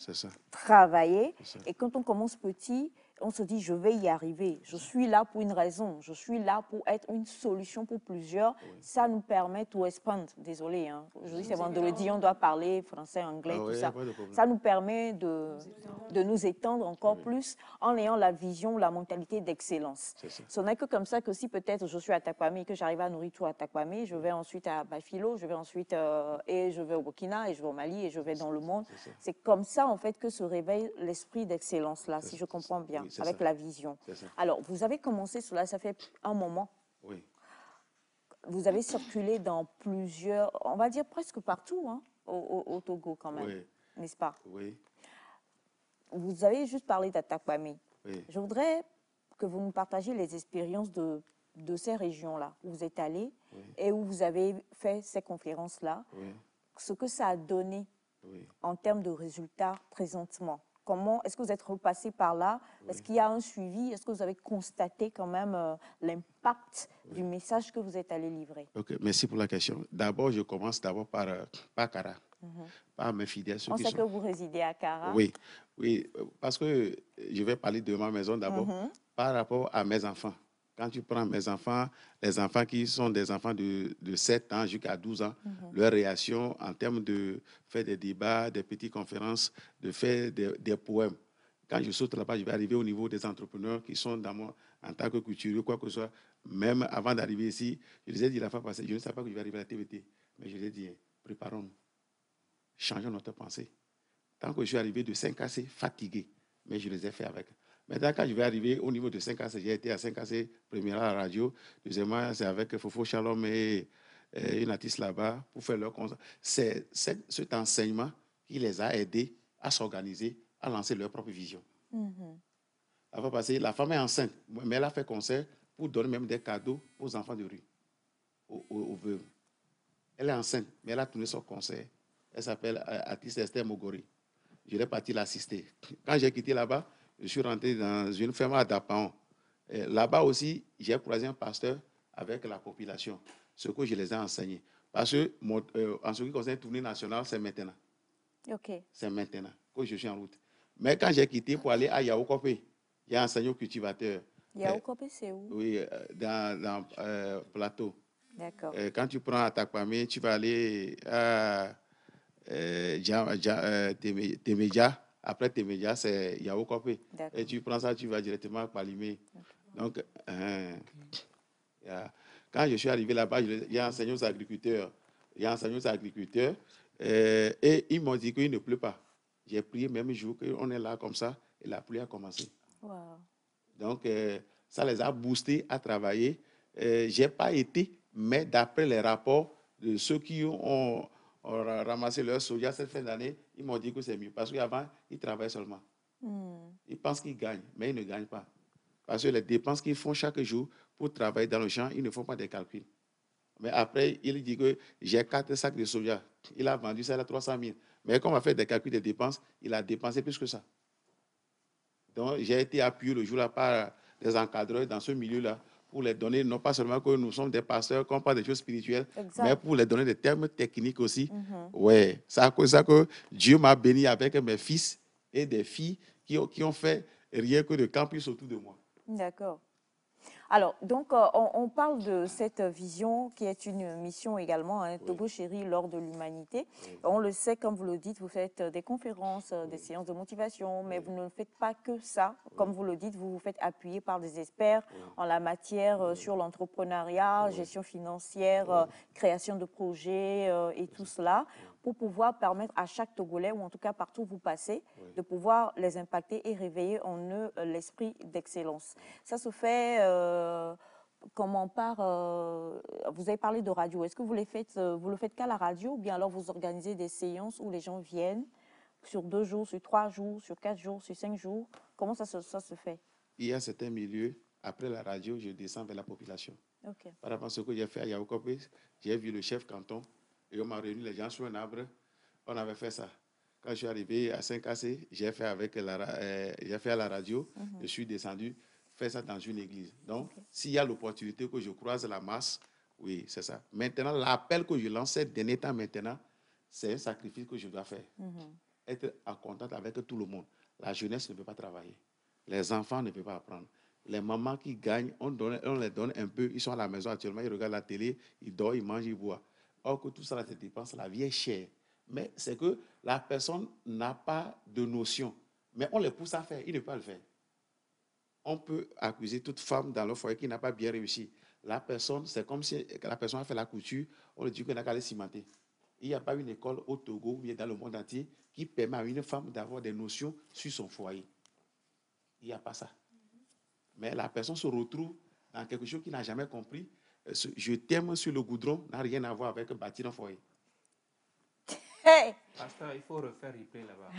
travailler. Et quand on commence petit, on se dit, je vais y arriver. Je suis là pour une raison. Je suis là pour être une solution pour plusieurs. Oui. Ça nous permet to expand. Désolé, hein. Aujourd'hui, c'est vendredi, on doit parler français, anglais, tout ça. Ça nous permet de nous étendre encore plus en ayant la vision, la mentalité d'excellence. Ce n'est que comme ça que si peut-être je suis à Takwame et que j'arrive à nourrir tout à Takwame, je vais ensuite à Bafilo, je vais ensuite et je vais au Burkina, et je vais au Mali, et je vais dans le monde. C'est comme ça, en fait, que se réveille l'esprit d'excellence, là, si je comprends bien. Oui, avec la vision. Alors, vous avez commencé cela, ça fait un moment. Oui. Vous avez circulé dans plusieurs, on va dire presque partout, hein, au Togo quand même, oui. N'est-ce pas? Oui. Vous avez juste parlé d'Atakwame. Oui. Je voudrais que vous nous partagiez les expériences de ces régions-là où vous êtes allé, oui. Et où vous avez fait ces conférences-là, oui. Ce que ça a donné, oui. En termes de résultats présentement. Comment, est-ce que vous êtes repassé par là? Oui. Est-ce qu'il y a un suivi? Est-ce que vous avez constaté quand même l'impact, oui. Du message que vous êtes allé livrer? Ok, merci pour la question. D'abord, je commence par Kara, par mes fidèles. On sait que vous résidez à Kara. Oui, oui, parce que je vais parler de ma maison d'abord par rapport à mes enfants. Quand tu prends mes enfants, les enfants qui sont des enfants de 7 ans jusqu'à 12 ans, leur réaction en termes de faire des débats, des petites conférences, de faire des poèmes. Quand je saute là-bas, je vais arriver au niveau des entrepreneurs qui sont dans moi en tant que couturier, quoi que ce soit. Même avant d'arriver ici, je les ai dit la fois passée, je ne savais pas que je vais arriver à la TVT. Mais je les ai dit, préparons-nous, changeons notre pensée. Tant que je suis arrivé de 5AC fatigué, mais je les ai fait avec. Maintenant, quand je vais arriver au niveau de 5AC, j'ai été à 5AC, premièrement à la radio. Deuxièmement, c'est avec Fofo Shalom et une artiste là-bas pour faire leur concert. C'est cet enseignement qui les a aidés à s'organiser, à lancer leur propre vision. La fois passée, la femme est enceinte, mais elle a fait concert pour donner même des cadeaux aux enfants de rue, aux veuves. Elle est enceinte, mais elle a tourné son concert. Elle s'appelle artiste Esther Mogori. Je l'ai parti l'assister. Quand j'ai quitté là-bas, je suis rentré dans une ferme à Dapaon. Là-bas aussi, j'ai croisé un pasteur avec la population, ce que je les ai enseigné. Parce que, en ce qui concerne la tournée nationale, c'est maintenant. Okay. C'est maintenant que je suis en route. Mais quand j'ai quitté pour aller à Yaoukopé, j'ai enseigné aux cultivateurs. Yaoukopé, c'est où? Oui, dans Plateau. D'accord. Quand tu prends Atakwame, tu vas aller à Temeja. Après Temeja, c'est Yaoukopé. Et tu prends ça, tu vas directement à Palimé. Donc, quand je suis arrivé là-bas, j'ai enseigné aux agriculteurs. Et ils m'ont dit qu'il ne pleut pas. J'ai prié même jour qu'on est là comme ça et la pluie a commencé. Wow. Donc, ça les a boostés à travailler. Je n'ai pas été, mais d'après les rapports de ceux qui ont ramassé leur soja cette fin d'année, ils m'ont dit que c'est mieux. Parce qu'avant, ils travaillent seulement. Ils pensent qu'ils gagnent, mais ils ne gagnent pas. Parce que les dépenses qu'ils font chaque jour pour travailler dans le champ, ils ne font pas des calculs. Mais après, il dit que j'ai 4 sacs de soja. Il a vendu ça à 300 000. Mais quand on a fait des calculs de dépenses, il a dépensé plus que ça. Donc, j'ai été appuyé le jour-là par des encadreurs dans ce milieu-là pour les donner, non pas seulement que nous sommes des pasteurs, qu'on parle des choses spirituelles, mais pour les donner des termes techniques aussi. Ouais, c'est à cause de ça que Dieu m'a béni avec mes fils et des filles qui ont fait rien que de campus autour de moi. D'accord. Alors, donc, on parle de cette vision qui est une mission également, hein, Togo Chéri, l'or de l'humanité. On le sait, comme vous le dites, vous faites des conférences, des séances de motivation, mais vous ne faites pas que ça. Comme vous le dites, vous vous faites appuyer par des experts en la matière sur l'entrepreneuriat, gestion financière, création de projets et tout cela, pour pouvoir permettre à chaque Togolais, ou en tout cas partout où vous passez, de pouvoir les impacter et réveiller en eux l'esprit d'excellence. Ça se fait comment vous avez parlé de radio. Est-ce que vous le faites qu'à la radio ou bien alors vous organisez des séances où les gens viennent sur 2 jours, sur 3 jours, sur 4 jours, sur 5 jours? Comment ça se fait? Il y a certains milieux, après la radio, je descends vers la population. Okay. Par rapport à ce que j'ai fait à Yaoukopé, j'ai vu le chef canton et on m'a réuni les gens sur un arbre. On avait fait ça. Quand je suis arrivé à Saint-Cassé, j'ai fait à la radio, je suis descendu, faire ça dans une église. Donc, s'il y a l'opportunité que je croise la masse, oui, c'est ça. Maintenant, l'appel que je lance ces derniers temps maintenant, c'est un sacrifice que je dois faire. Être en contact avec tout le monde. La jeunesse ne peut pas travailler. Les enfants ne peuvent pas apprendre. Les mamans qui gagnent, on les donne un peu. Ils sont à la maison actuellement, ils regardent la télé, ils dorment, ils mangent, ils boivent. Or que tout ça, c'est dépense, la vie est chère. Mais c'est que la personne n'a pas de notion. Mais on les pousse à faire, ils ne peuvent pas le faire. On peut accuser toute femme dans le foyer qui n'a pas bien réussi. La personne, c'est comme si la personne a fait la couture, on lui dit qu'elle n'a qu'à aller cimenter. Il n'y a pas une école au Togo ou bien dans le monde entier qui permet à une femme d'avoir des notions sur son foyer. Il n'y a pas ça. Mais la personne se retrouve dans quelque chose qu'il n'a jamais compris. Je t'aime sur le goudron n'a rien à voir avec bâtir un foyer. Hey! Pasteur, il faut refaire replay là-bas.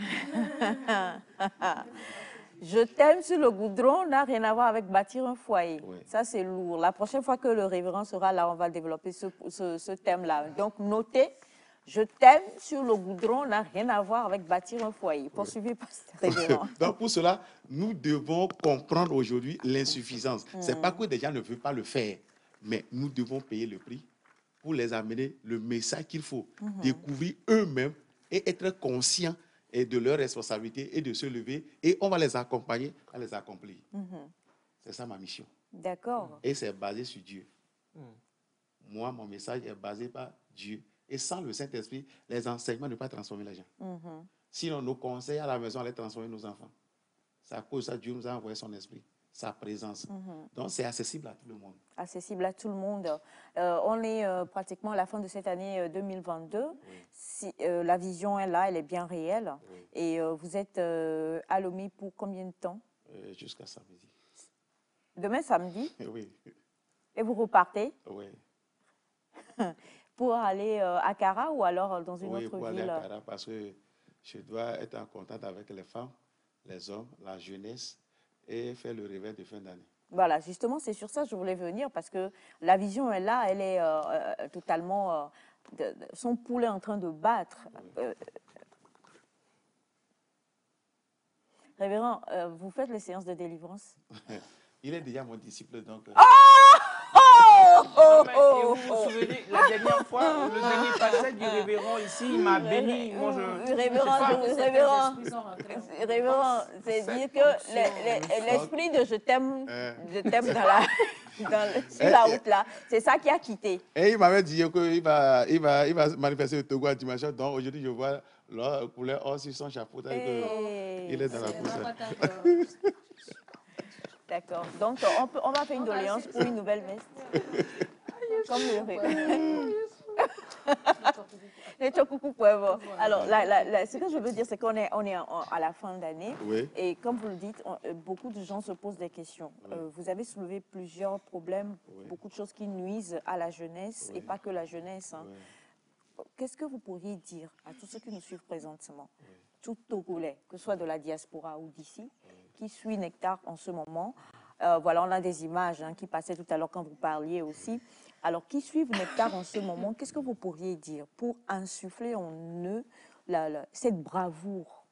Je t'aime sur le goudron n'a rien à voir avec bâtir un foyer. Oui. Ça, c'est lourd. La prochaine fois que le révérend sera là, on va développer ce thème-là. Donc, notez, je t'aime sur le goudron n'a rien à voir avec bâtir un foyer. Poursuivez, pasteur révérend. Donc, pour cela, nous devons comprendre aujourd'hui l'insuffisance. Ce n'est pas que des gens ne veulent pas le faire, mais nous devons payer le prix pour les amener le message qu'il faut, découvrir eux-mêmes et être conscients de leurs responsabilités et de se lever. Et on va les accompagner à les accomplir. C'est ça ma mission. D'accord. Et c'est basé sur Dieu. Moi, mon message est basé par Dieu. Et sans le Saint-Esprit, les enseignements ne peuvent pas transformer les gens. Sinon, nos conseils à la maison allaient transformer nos enfants. C'est à cause de ça que Dieu nous a envoyé son esprit, sa présence. Donc, c'est accessible à tout le monde. Accessible à tout le monde. On est pratiquement à la fin de cette année 2022. Si, la vision est là, elle est bien réelle. Et vous êtes à Lomé pour combien de temps? Jusqu'à samedi. Demain, samedi? Oui. Et vous repartez? Oui. Pour aller à Kara ou alors dans une autre ville? Oui, pour aller à Kara parce que je dois être en contact avec les femmes, les hommes, la jeunesse et faire le réveil de fin d'année. Voilà, justement, c'est sur ça que je voulais venir parce que la vision est là, elle est totalement... son poulet en train de battre. Révérend, vous faites les séances de délivrance? Il est déjà mon disciple, donc... Vous vous souvenez, la dernière fois, le dernier passage du révérend ici, il m'a béni. Moi, révérend, c'est dire que l'esprit de je t'aime sur la route là, c'est ça qui a quitté. Et il m'avait dit qu'il va manifester le Togo à dimanche. Donc aujourd'hui, je vois le poulet hors sur son chapeau. Il est dans la course. D'accord. Donc, on va faire une doléance pour une nouvelle veste. Comme le Alors, ce que je veux dire, c'est qu'on est à la fin d'année. Oui. Et comme vous le dites, beaucoup de gens se posent des questions. Vous avez soulevé plusieurs problèmes, beaucoup de choses qui nuisent à la jeunesse et pas que la jeunesse. Hein. Qu'est-ce que vous pourriez dire à tous ceux qui nous suivent présentement, tout Togolais, que ce soit de la diaspora ou d'ici, qui suit Nectar en ce moment, Voilà, on a des images qui passaient tout à l'heure quand vous parliez aussi. Alors, qui suivent Nectar en ce moment, qu'est-ce que vous pourriez dire pour insuffler en eux cette bravoure,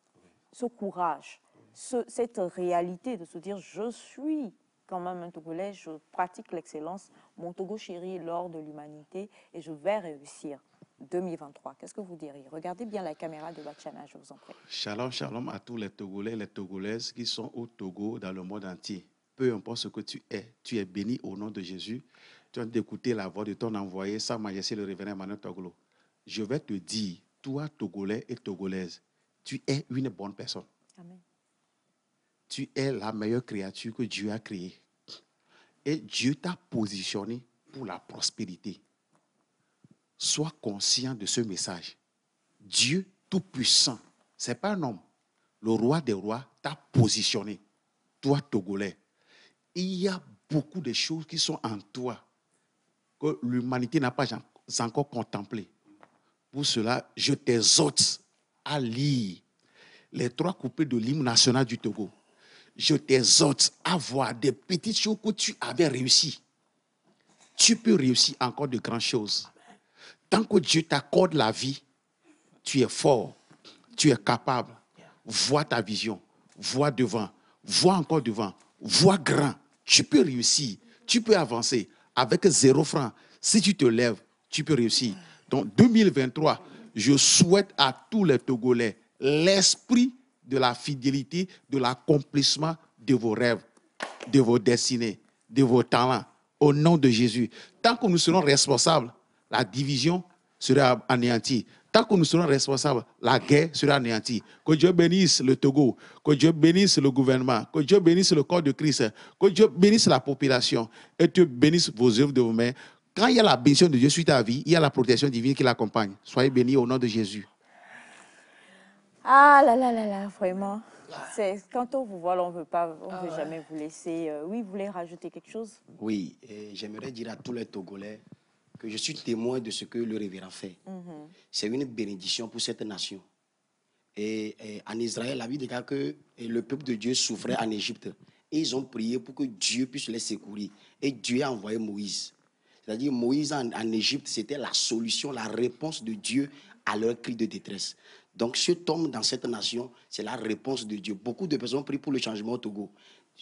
ce courage, cette réalité de se dire « je suis quand même un Togolais, je pratique l'excellence, mon Togo chéri est l'or de l'humanité et je vais réussir ». 2023, qu'est-ce que vous diriez? Regardez bien la caméra de Bachana, je vous en prie. Shalom, shalom à tous les Togolais et les Togolaises qui sont au Togo, dans le monde entier. Peu importe ce que tu es béni au nom de Jésus. Tu as d'écouter la voix de ton envoyé, Sa Majesté le révérend Emmanuel Togolo. Je vais te dire, toi, Togolais et Togolaises, tu es une bonne personne. Amen. Tu es la meilleure créature que Dieu a créée. Et Dieu t'a positionné pour la prospérité. Sois conscient de ce message. Dieu Tout-Puissant, ce n'est pas un homme. Le roi des rois t'a positionné. Toi, Togolais. Il y a beaucoup de choses qui sont en toi que l'humanité n'a pas encore contemplées. Pour cela, je t'exhorte à lire les 3 couplets de l'hymne national du Togo. Je t'exhorte à voir des petites choses que tu avais réussi. Tu peux réussir encore de grandes choses. Tant que Dieu t'accorde la vie, tu es fort, tu es capable. Vois ta vision, vois devant, vois encore devant, vois grand. Tu peux réussir, tu peux avancer. Avec 0 francs, si tu te lèves, tu peux réussir. Donc 2023, je souhaite à tous les Togolais l'esprit de la fidélité, de l'accomplissement de vos rêves, de vos destinées, de vos talents. Au nom de Jésus. Tant que nous serons responsables, la division sera anéantie. Tant que nous serons responsables, la guerre sera anéantie. Que Dieu bénisse le Togo, que Dieu bénisse le gouvernement, que Dieu bénisse le corps de Christ, que Dieu bénisse la population et Dieu bénisse vos œuvres de vos mains. Quand il y a la bénédiction de Dieu sur ta vie, il y a la protection divine qui l'accompagne. Soyez bénis au nom de Jésus. Ah là là là là, vraiment. Quand on vous voit, on ne veut jamais vous laisser. Oui, vous voulez rajouter quelque chose? Oui, j'aimerais dire à tous les Togolais que je suis témoin de ce que le révérend fait. C'est une bénédiction pour cette nation. Et en Israël, la Bible déclare que le peuple de Dieu souffrait en Égypte. Et ils ont prié pour que Dieu puisse les secourir. Et Dieu a envoyé Moïse. C'est-à-dire Moïse en Égypte, c'était la solution, la réponse de Dieu à leur cri de détresse. Donc cet homme dans cette nation, c'est la réponse de Dieu. Beaucoup de personnes prient pour le changement au Togo.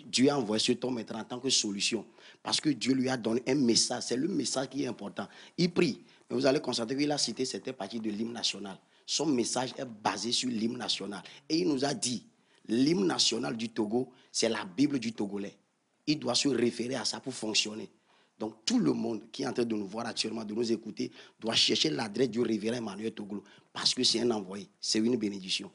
Dieu a envoyé cet homme en tant que solution. Parce que Dieu lui a donné un message. C'est le message qui est important. Il prie. Mais vous allez constater qu'il a cité cette partie de l'hymne national. Son message est basé sur l'hymne national. Et il nous a dit, l'hymne national du Togo, c'est la Bible du Togolais. Il doit se référer à ça pour fonctionner. Donc tout le monde qui est en train de nous voir actuellement, de nous écouter, doit chercher l'adresse du révérend Emmanuel Togolo. Parce que c'est un envoyé, c'est une bénédiction.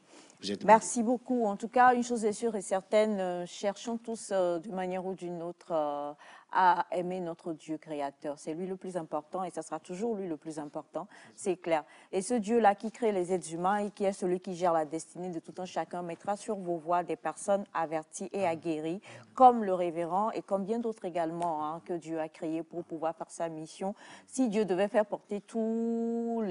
Merci beaucoup. En tout cas, une chose est sûre et certaine, cherchons tous d'une manière ou d'une autre à aimer notre Dieu créateur. C'est lui le plus important et ça sera toujours lui le plus important, c'est clair. Et ce Dieu-là qui crée les êtres humains et qui est celui qui gère la destinée de tout un chacun mettra sur vos voies des personnes averties et aguerries, comme le révérend et comme bien d'autres également que Dieu a créé pour pouvoir faire sa mission. Si Dieu devait faire porter toute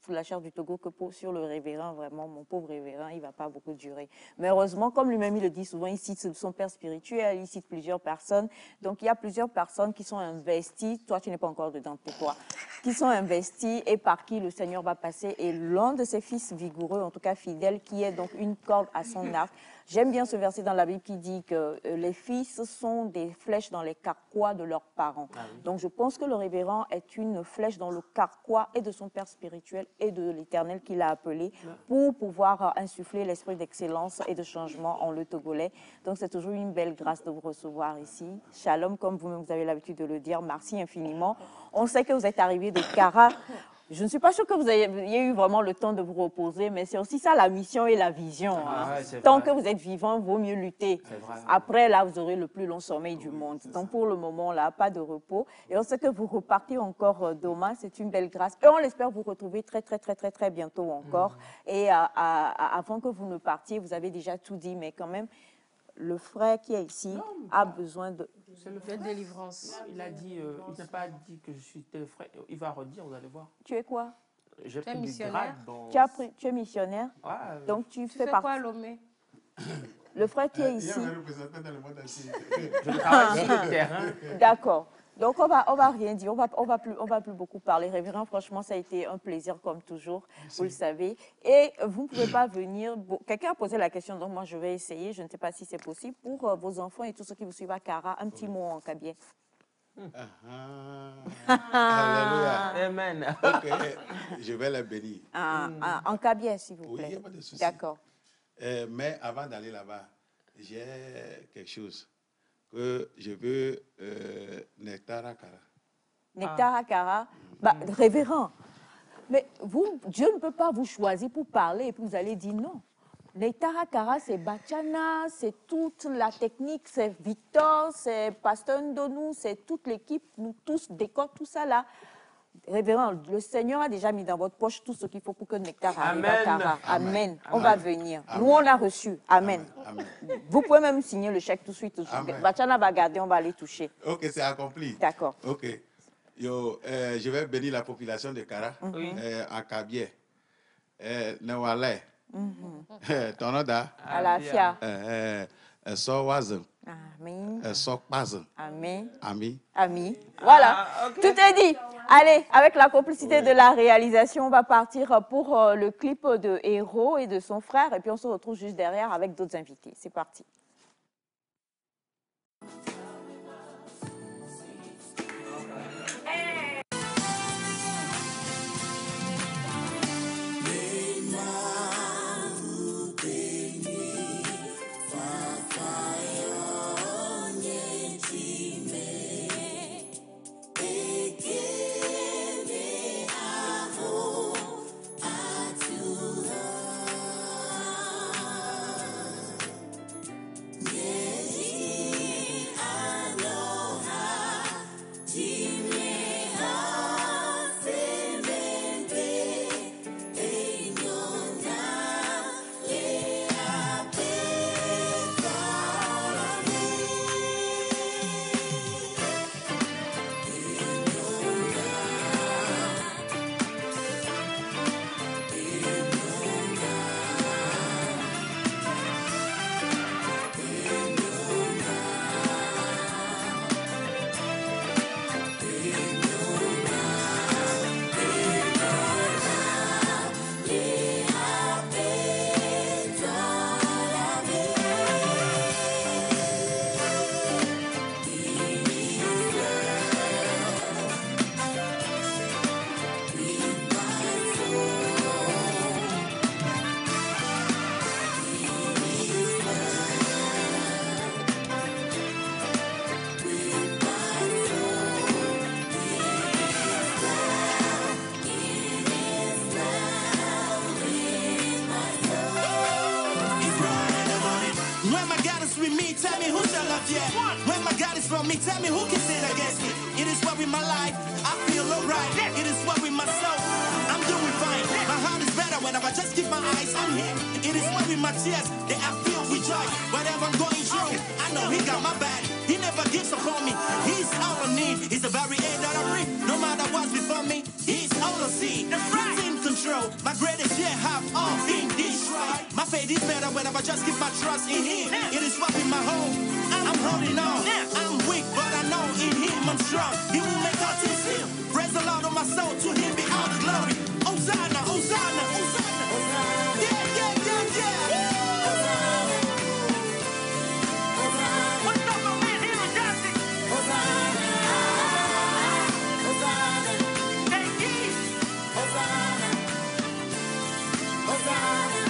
la chair du Togo que sur le révérend, vraiment, mon pauvre révérend, il ne va pas beaucoup durer. Mais heureusement, comme lui-même il le dit souvent, il cite son père spirituel, il cite plusieurs personnes. Donc, il y a plusieurs personnes qui sont investies, toi tu n'es pas encore dedans pour toi, qui sont investies et par qui le Seigneur va passer. Et l'un de ses fils vigoureux, en tout cas fidèle, qui est donc une corde à son arc. J'aime bien ce verset dans la Bible qui dit que les fils sont des flèches dans les carquois de leurs parents. Donc je pense que le révérend est une flèche dans le carquois et de son père spirituel et de l'Éternel qui l'a appelé pour pouvoir insuffler l'esprit d'excellence et de changement en le Togolais. Donc c'est toujours une belle grâce de vous recevoir ici. Shalom, comme vous-même vous avez l'habitude de le dire, merci infiniment. On sait que vous êtes arrivé de Kara. Je ne suis pas sûre que vous ayez eu vraiment le temps de vous reposer, mais c'est aussi ça la mission et la vision. Tant que vous êtes vivant, il vaut mieux lutter. Après, là, vous aurez le plus long sommeil du monde. Donc, pour le moment, là, pas de repos. Et on sait que vous repartez encore demain. C'est une belle grâce. Et on espère vous retrouver très bientôt encore. Et avant que vous ne partiez, vous avez déjà tout dit, mais quand même, le frère qui est ici a besoin de... C'est le frère de délivrance. Il a dit, il n'a pas dit que je suis tel frère. Il va redire, vous allez voir. Tu es quoi? J'ai pris du missionnaire. grade dans... Tu es missionnaire. Donc tu fais quoi, Lomé? Le frère qui est ici. Il y a un représentant dans le monde entier. Je travaille sur le terrain. D'accord. Donc, on va rien dire, on va plus beaucoup parler. Révérend, franchement, ça a été un plaisir comme toujours, vous le savez. Et vous ne pouvez pas venir... Quelqu'un a posé la question, donc moi, je vais essayer. Je ne sais pas si c'est possible. Pour vos enfants et tous ceux qui vous suivent à Kara, un petit mot en kabien. Alléluia. Amen. Ok, je vais les bénir. En kabien, s'il vous plaît. Oui, il n'y a pas de souci. D'accord. Mais avant d'aller là-bas, j'ai quelque chose que je veux Nectar Akara. Nectar Akara, révérend. Mais vous, Dieu ne peut pas vous choisir pour parler et puis vous allez dire non. Nectar Akara, c'est Bachana, c'est toute la technique, c'est Victor, c'est Pasteur Ndonou, c'est toute l'équipe, nous tous, décor, tout ça là. Révérend, le Seigneur a déjà mis dans votre poche tout ce qu'il faut pour que Nectar arrive à Kara. Amen. On va venir. Amen. Nous, on a reçu. Amen. Amen. Vous pouvez même signer le chèque tout de suite. Bachana va garder, on va aller toucher. Ok, c'est accompli. D'accord. Ok. Yo, je vais bénir la population de Kara en Kabie. Nawale. Tonoda. Alafia. Sowazem. Amen. Sokpazem. Amen. Ami. Ami. Voilà. Tout est dit. Allez, avec la complicité de la réalisation, on va partir pour le clip de Héros et de son frère. Et puis on se retrouve juste derrière avec d'autres invités. C'est parti. When my God is for me, tell me who can sin against me. It is well with my life, I feel alright. It is well with my soul, I'm doing fine. My heart is better whenever I just keep my eyes on Him. It is well with my tears, that I feel with joy. Whatever I'm going through, I know He got my back. He never gives up on me. He's all I need. He's the very air that I breathe. No matter what's before me, He's all I see. He's in control. My greatest year have all been destroyed. My faith is better whenever I just keep my trust in Him. It is what in my home. I'm holding on. I'm weak, but I know in Him I'm strong. He will make all things new. Praise the Lord on my soul. To Him be all the glory. Hosanna, Hosanna, Hosanna. Yeah, yeah, yeah, yeah. What's up, my man here in Johnson? Hosanna, Hosanna. Hey, Keith. Hosanna, Hosanna.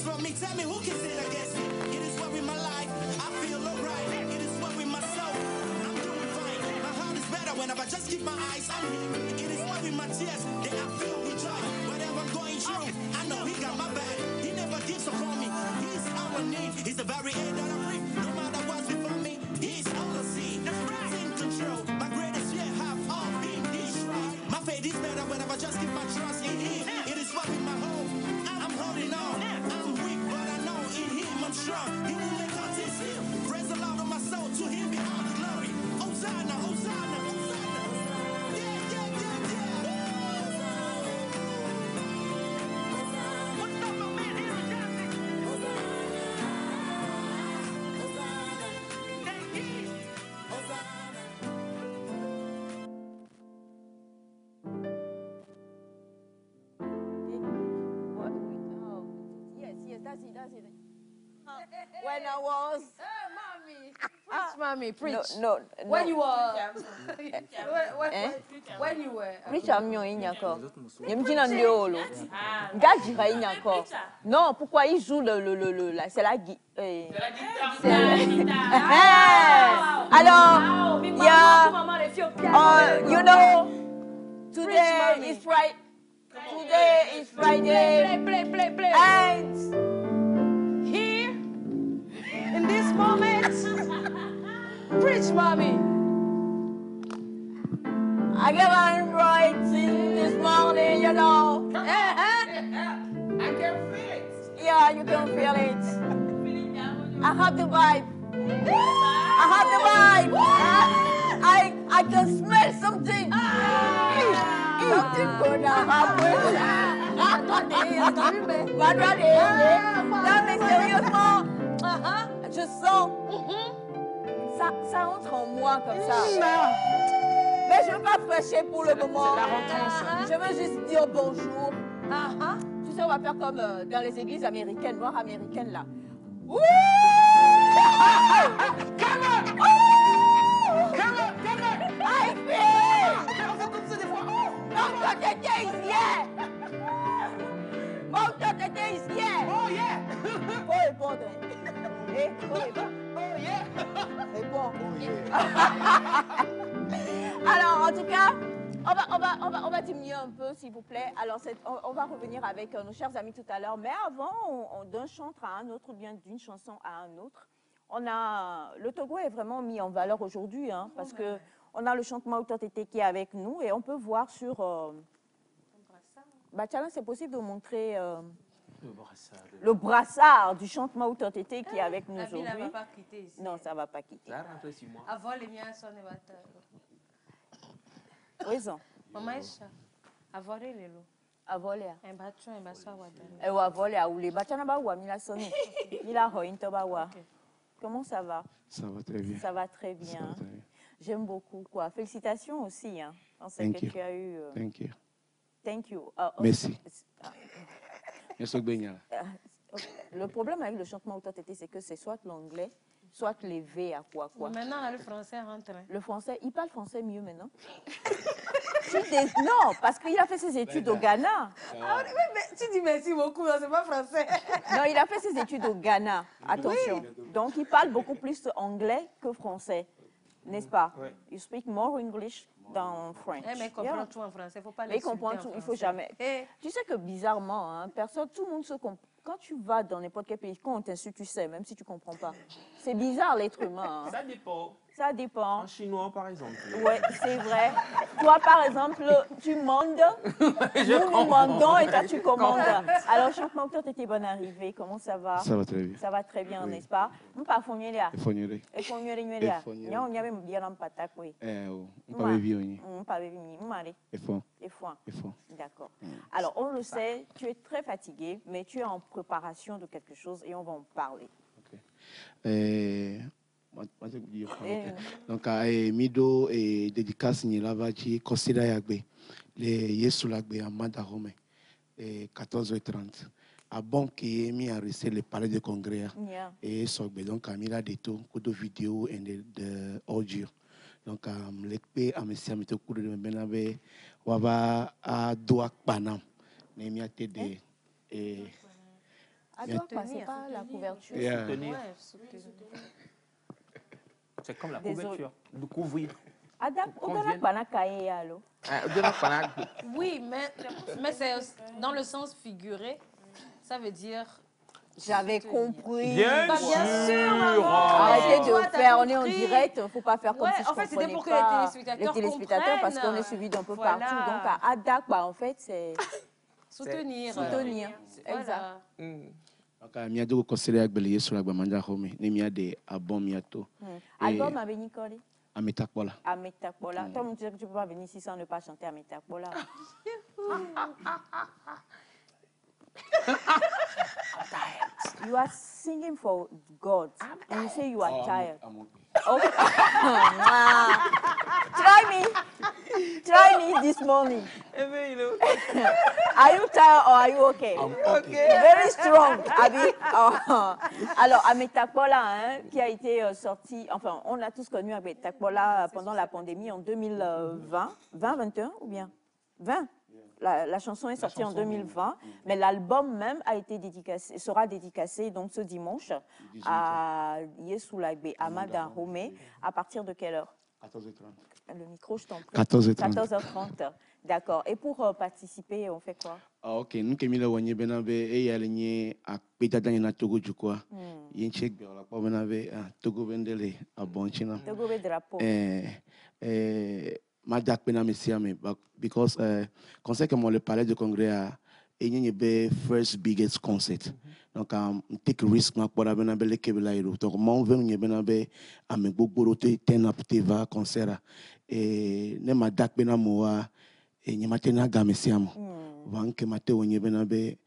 for me. Tell me who can sit against it. It is what with my life. I feel alright. It is what with my soul. I'm doing fine. My heart is better whenever I just keep my eyes on him. It is what with my tears. Then I feel with joy. Whatever I'm going through, I know he got my back. He never gives up on me. He's all I need. He's the very air that I breathe. No matter what's before me, he's all I see. He's in control. My greatest fear have all been destroyed. My faith is better whenever I just keep my trust in him. It is what with my hope. I'm holding on. I'm weak, but I know in him I'm strong. He will make all this heal. Praise the Lord of my soul. To him be all the glory. Hosanna, Hosanna, Hosanna. Yeah, yeah, yeah, yeah. What's up, my man? Here we go. Thank you. Yes, that's it. When I was... Mommy, preach. No. When you were... when you were... Preach à mieux, il y a encore. Il me dit dans le haut. Gars, il y a encore. Non, pourquoi il joue c'est la guitare. Alors, il y a... you know, today is Friday. Today is Friday. Play. And here, in this moment, preach, mommy. I get on right this morning, you know. I can feel it. Yeah, you can feel it. I have the vibe. I can smell something. Something gonna happen. Non, mais sérieusement, je sens ça entre en moi comme ça. Mais je ne veux pas prêcher pour le moment. Je veux juste dire bonjour. Tu sais, on va faire comme dans les églises américaines, noires américaines là. Woo! Come on! I feel! Mountain is here! Mountain is here! Oh yeah! Faut répondre. Faut répondre. Oh yeah! Réponds. Alors, en tout cas, on va diminuer un peu, s'il vous plaît. Alors, on va revenir avec nos chers amis tout à l'heure. Mais avant, d'un chantre à un autre, ou bien d'une chanson à un autre, le Togo est vraiment mis en valeur aujourd'hui, hein, parce que on a le chantement Mautotété qui est avec nous et on peut voir sur... Tchala, c'est possible de montrer le brassard du chantement Mautotété qui est avec nous aujourd'hui. Ça ne va pas quitter ici. Non, ça ne va pas quitter. Avant les miens, ça ne va pas. Raison. Maman Aïcha, avoir les lots. Avole. Un battu, un bassin, et ou avole à ou les bachana ba ou mila soni. Mila hointo ba wa. Comment ça va? Ça va très bien. Ça va très bien. J'aime beaucoup quoi. Félicitations aussi hein. On sait que tu as eu. Thank you. Thank you. Merci. Merci Le problème avec le chantement Mautotété, c'est que c'est soit l'anglais, soit les V à quoi. Maintenant, le français rentre. Le français, il parle français mieux maintenant. Non, parce qu'il a fait ses études au Ghana. Mais tu dis merci beaucoup, c'est pas français. Non, il a fait ses études au Ghana. Attention. Oui. Donc, il parle beaucoup plus anglais que français. N'est-ce pas? Oui. You speak more English than French. Mais il comprend tout en français. Faut pas mais il comprend tout, il faut jamais. Tu sais que bizarrement, hein, tout le monde se comprend. Quand tu vas dans n'importe quel pays, quand on t'insulte, tu sais, même si tu ne comprends pas. C'est bizarre l'être humain. Hein. Ça dépend. Ça dépend. En chinois, par exemple. Oui, c'est vrai. Toi, par exemple, tu mandes, nous mandons et toi, tu commandes. Alors, chantement, toi, tu étais bonne arrivée. Comment ça va? Ça va très bien. Ça va très bien, n'est-ce pas? On pas fournier là. Fournier. On y avait bien en patate, oui. On pas vivre. On pas vivre. Et foin. D'accord. Alors, on le sait, tu es très fatigué, mais tu es en préparation de quelque chose et on va en parler. Donc, mido et dédicace ni lavaji considère yagbe les yesu lagbe amanda home 14h30 à bon qui est mis à rester le palais de congrès et sogbe donc a mis là des taux de vidéos et de audio donc lekpe amesia mito kudo de benabe waba a doak panam nemi ate de Adakwa, c'est pas la couverture. Soutenir. C'est comme la couverture, de couvrir. Oui, mais c'est dans le sens figuré. Ça veut dire... J'avais compris. Bien sûr, maman. Arrêtez de faire, on est en direct, il ne faut pas faire comme si je comprenais c'était pour que pas les téléspectateurs parce qu'on est suivi d'un peu partout. Donc, à Adakwa, en fait, c'est... Soutenir. Exact. Donc, miado considéré avec Bélier sur la Bamanda Home, ni miade album miato. Album avec Nicole. À Metakpola. À Metakpola. Toi, tu ne peux pas venir ici sans ne pas chanter à Metakpola. You are singing for God, and you say you are tired. Okay. Try me this morning. Are you tired or are you okay? Okay. Very strong, Abi. Alors, Ametakpola, qui a été sorti, enfin, on a tous connu Ametakpola pendant la pandémie en 2020, 2021 ou bien 20. La chanson est sortie en 2020, mais l'album même a été dédicacé, sera dédicacé donc ce dimanche à Yesoulaïbe, à Madarome. À partir de quelle heure? 14h30. Le micro, je t'en prie. 14h30. 14h30. D'accord. Et pour participer, on fait quoi? Ok, nous qui sommes là, benabe et yalenye à pétata na Togo du quoi. Yen check bien la pas benabe Togo vendele à Bonchina. Togo be drapeau. Madak pena mesiame because concert que moi le palais de congrès a enye be first biggest concert. Donc take risk na pour benabe le kebela iro. Donc moi on veut nye benabe ame gbogbo te ten up te va concert ne madak pena moa nye matena ga mesiamo. Wan ke mate onye benabe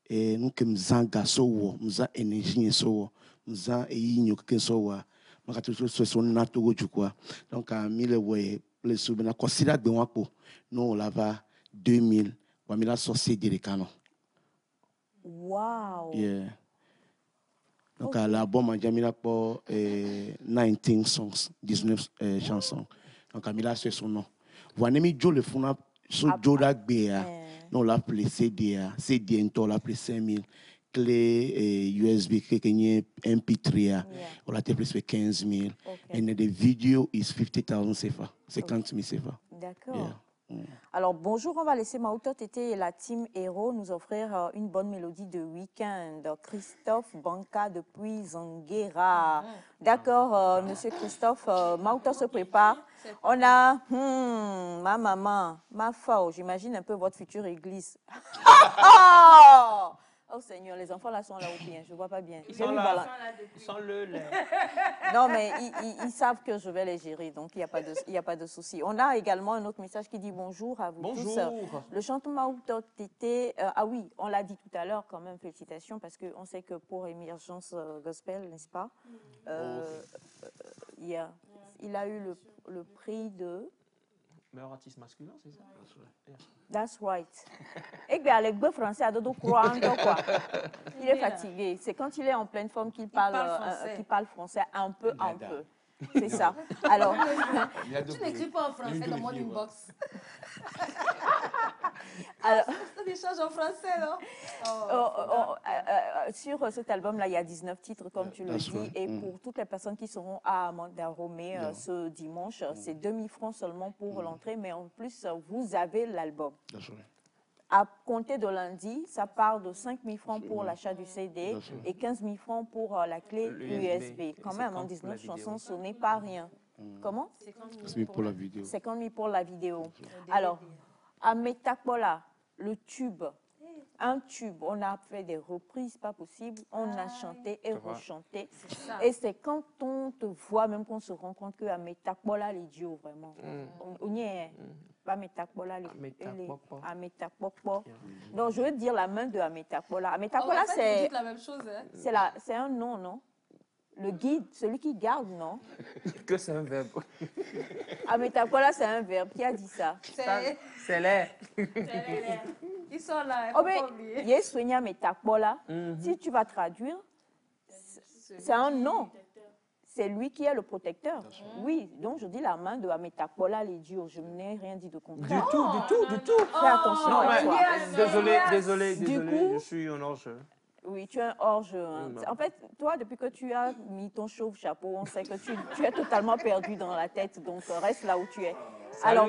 nous que mzanga so wo mza energie so wo mza eyinyo ke so wa makatu so na Togo du quoi. Donc à mille ouais le souvenir considère que nous on lava 2000 pour la sorcier de canon. Wow. Yeah. Donc à l'album on a pour 19 songs, 19 chansons. Donc à Mila c'est son nom. Voilà mis Joe le fond sur Joe Ragbea. Nous l'a appelé CD, CD on l'a appelé 5000 clé USB qui MP3 on l'a appelé 15 000 and the video is 50,000 CFA 50 000 CFA. D'accord. Alors bonjour, on va laisser Maouto Tété et la team Héros nous offrir une bonne mélodie de week-end. Christophe Banca depuis Zanguera. D'accord, monsieur Christophe, Maouto se prépare. On a ma maman, ma faux, j'imagine un peu votre future église. Oh Seigneur, les enfants là sont là ou bien, je ne vois pas bien. Ils sont là, sans le lait. Non, mais ils savent que je vais les gérer, donc il n'y a pas de souci. On a également un autre message qui dit bonjour à vous tous. Le chantement Maouto Tété, ah oui, on l'a dit tout à l'heure quand même, félicitations, parce qu'on sait que pour Émergence Gospel, n'est-ce pas, il a eu le prix de... Meilleur artiste masculin, c'est ça? That's right. Et bien, avec le français, il est fatigué. C'est quand il est en pleine forme qu'il parle français un peu. C'est ça. Alors, tu n'écris pas en français dans mon inbox. Alors, c'est des choses en français, non? sur cet album-là, il y a 19 titres, comme tu le dis. Et pour toutes les personnes qui seront à Mandarome ce dimanche, c'est 2000 francs seulement pour l'entrée. Mais en plus, vous avez l'album. À compter de lundi, ça part de 5 000 francs pour l'achat du CD et 15 000 francs pour la clé USB. Quand même, en 19 chansons, ce n'est pas rien. Comment? 50 000 pour la vidéo. 50 000 pour la vidéo. Alors, à Metakpola, le tube, un tube, on a fait des reprises, pas possible. On a chanté et rechanté. Et c'est quand on te voit, même qu'on se rend compte qu'à Metakpola, les duos, vraiment. On y est. Ametakpola, Ametakpopo. Donc, je veux dire la main de Ametakpola. Ametakpola, c'est... la même chose, hein? C'est un nom, non? Le guide, celui qui garde, non? Que c'est un verbe. Ametakpola, c'est un verbe. Qui a dit ça? C'est l'air. Ils sont là, il faut pas oublier. Yesonia Ametakpola, si tu vas traduire, c'est un nom. C'est lui qui est le protecteur. Oui, donc je dis la main de Ametakpola, les dieux. Je n'ai rien dit de contraire. Du tout. Fais attention à toi. Désolé, je suis en orge. Oui, tu es un hors-jeu. Hein. En fait, toi, depuis que tu as mis ton chauve chapeau, on sait que tu es totalement perdu dans la tête. Donc, reste là où tu es. Salut, alors,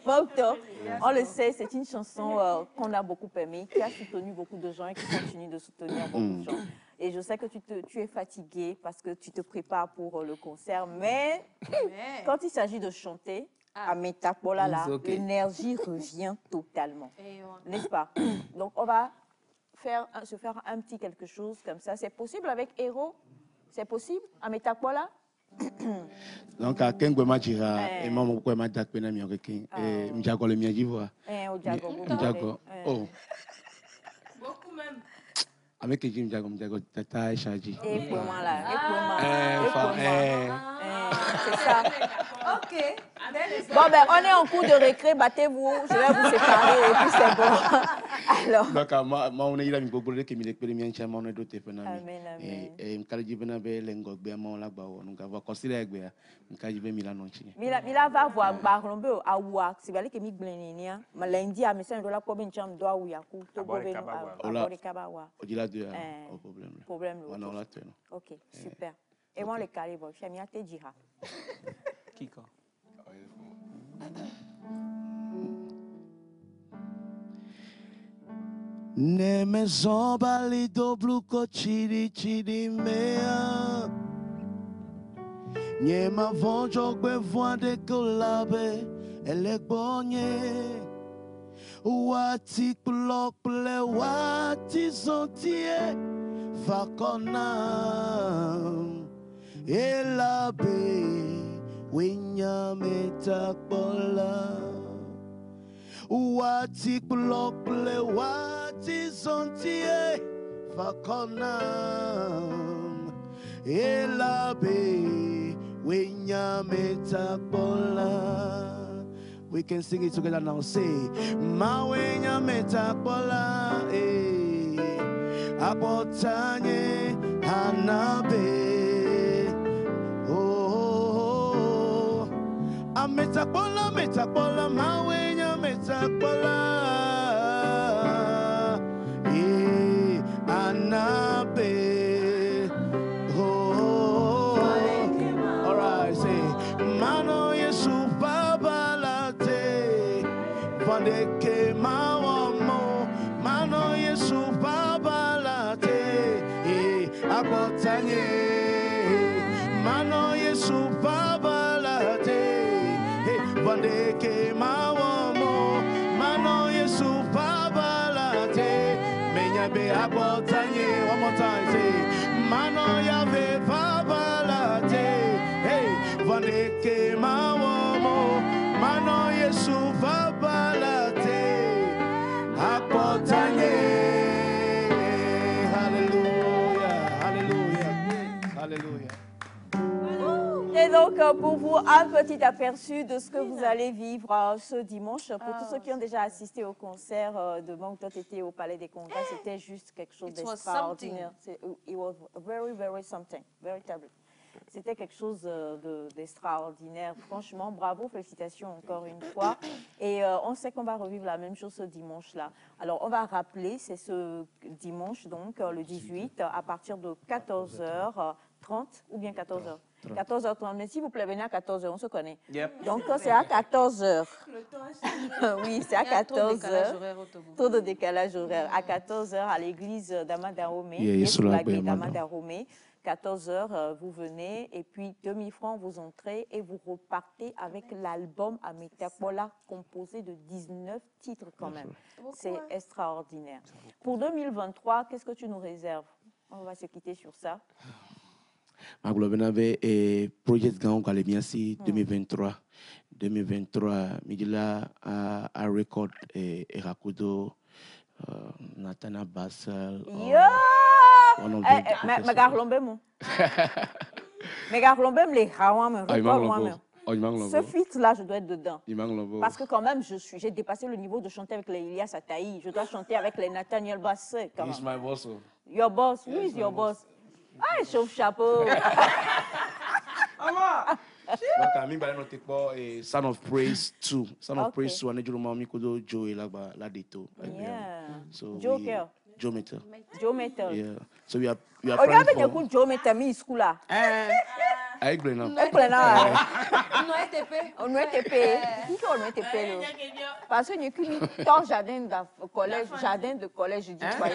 Mauto, on le sait, c'est une chanson qu'on a beaucoup aimée, qui a soutenu beaucoup de gens et qui continue de soutenir beaucoup de gens. Et je sais que tu es fatigué parce que tu te prépares pour le concert, mais quand il s'agit de chanter, à Metapola, là, l'énergie revient totalement. N'est-ce pas? Donc, on va se faire un petit quelque chose comme ça. C'est possible avec Héros? C'est possible à Metapola? Donc, à Kengwe Majira, et moi, je suis dit que je suis le mien d'Ivoire. Oh. Beaucoup même. Avec qui je tata Chaji. Et pour moi, là. C'est ça. OK. Bon, ben, on est en cours de récré, battez-vous, je vais vous séparer et puis c'est bon. Alors. Donc, moi, on est là, beaucoup de gens qui me disent on est d'autres phénomènes. Amen, amen. Et je dis que je vais l'engagement, moi, là, donc, on va considérer que je vais Milan. Mila va voir Barlombe à Ouak, c'est vrai que mi blenenia, mais lundi à message de la commune cham doit ou yakou, to gobe à Kabawa. Au-delà de problème. Problème. OK, super. Et moi, le calibre, je suis à te dire. Kiko. Ne me zombali do bluko chidi chidi mea. Nye ma vonjo gbe voande kolabe elekbonye. Wati klok ple wati zontie fakona. Elabe winya metakbola. Wati klok ple wati zontie fakona. Elabe winya metakbola. We can sing it together now. Say, Ma winya metakbola. Abotanye hanabe. Metakbola, metakbola, mawenya metakbola. Anabe. All right, say, mano yesu babalate, vandeke mawamo, mano yesu babalate, akotanye, mano yesu babalate. Vandeke mawamo, mano yesu pabalate, menya be abotanye. One more time, say, mano yave pabalate, hey, vandeke mawamo, mano yesu pabalate, abotanye. Hallelujah, hallelujah, hallelujah. Et donc, pour vous, un petit aperçu de ce que vous allez vivre ce dimanche. Pour tous ceux qui ont déjà assisté au concert de Mauto Tété au Palais des Congrès, c'était juste quelque chose d'extraordinaire. It was very, very something, véritable. C'était quelque chose d'extraordinaire. Franchement, bravo, félicitations encore une fois. Et on sait qu'on va revivre la même chose ce dimanche-là. Alors, on va rappeler, c'est ce dimanche, donc, le 18, à partir de 14h30 ou bien 14h. 14h30, mais s'il vous plaît, venez à 14h, on se connaît. Yep. Donc, c'est à 14h. Oui, c'est à 14h. Trop de décalage horaire. À 14h, à l'église d'Amadaromé, sur l'église d'Amadaromé. 14h, vous venez et puis 2000 francs, vous entrez et vous repartez avec l'album à Metapola composé de 19 titres quand même. C'est extraordinaire. Pour 2023, qu'est-ce que tu nous réserves? On va se quitter sur ça. Ma globinabe et projet grand qu'on bien si 2023 midila a record et rakudo Nathana Basel. Megarlombem les rawam ce feat là je dois être dedans parce que quand même j'ai dépassé le niveau de chanter avec les Elias Ataï. Je dois chanter avec les Nathaniel Bassel. He's my boss. Your boss, who is your boss? Ah, chauffe chapeau. Donc, à mi balai noté pas et Son of Praise 2. Son of Okay. Praise 2, on est du moment Mikodo Joe et là dito. Yeah. So Joe we- Kerr. Joe Metal. Joe Metal. Yeah. So we are Regarde planning bien for. que Joe Metal mi school là. I agree now. Eh, plein là. Non, ETP. On est TP. Qui on est TP là? Parce que nous qu'une tant jardin de collège, je dis quoi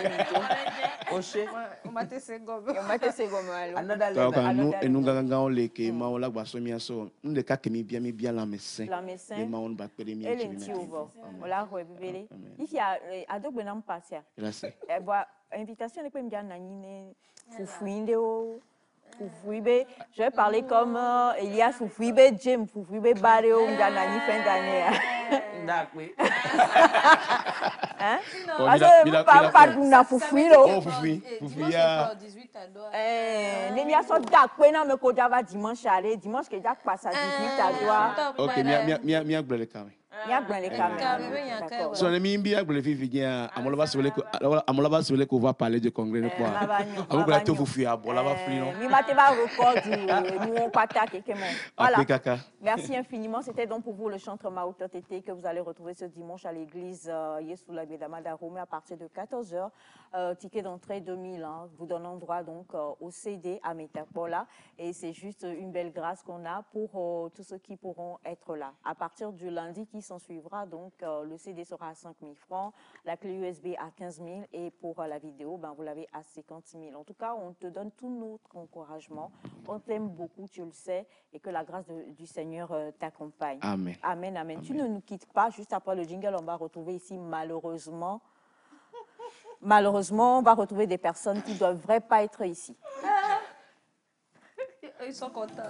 Oshé. On m'a testé gomme. On m'a testé comme alors. Another Donc, level. nous gagons les que ma on l'a basso mi aso. Nous les cas que mi bien la médecin. La médecin. Les ma on bat péri mi. Elle est ti over. On l'a rebébélé. Ici à donc benam passer. Merci. Eh bah invitation n'est pas bien nanine foufuinde o. Foufuibe, je vais parler comme Elias Foufuibe, James Foufuibe Barrio, Nganani fin d'année. D'accord. Hein? Bon, Parce il a- que pas de Foufuibe. Oh, Foufi. Foufi, ya. 18 à doigt. Nemi a so dakwe na me ko java dimanche aller, dimanche que Jack passe à 18 à doigt. Ok, mi a blé quand même. Il y a bien les caméras. D'accord. So, mi mbi a blé fifi bien. Amolaba se voulait qu'on va parler du congrès de quoi. Amolaba la tout Foufi a bon, là va fli non. Mi mate va record nous on pata quelque Voilà. Après caca. Merci infiniment. C'était donc pour vous le chantre Maouta Tété que vous allez retrouver ce dimanche à l'église Yesoula Bedama d'Aromé à partir de 14h. Ticket d'entrée 2000. Hein. Vous donnons droit donc au CD à Metapola. Et c'est juste une belle grâce qu'on a pour tous ceux qui pourront être là. À partir du lundi qui s'en suivra, donc le CD sera à 5 000 francs, la clé USB à 15 000 et pour la vidéo, ben, vous l'avez à 50 000. En tout cas, on te donne tout notre encouragement. On t'aime beaucoup, tu le sais, et que la grâce du Seigneur t'accompagne. Amen. Amen, amen. Tu ne nous quittes pas. Juste après le jingle, on va retrouver ici, malheureusement, on va retrouver des personnes qui ne devraient pas être ici. Ils sont contents.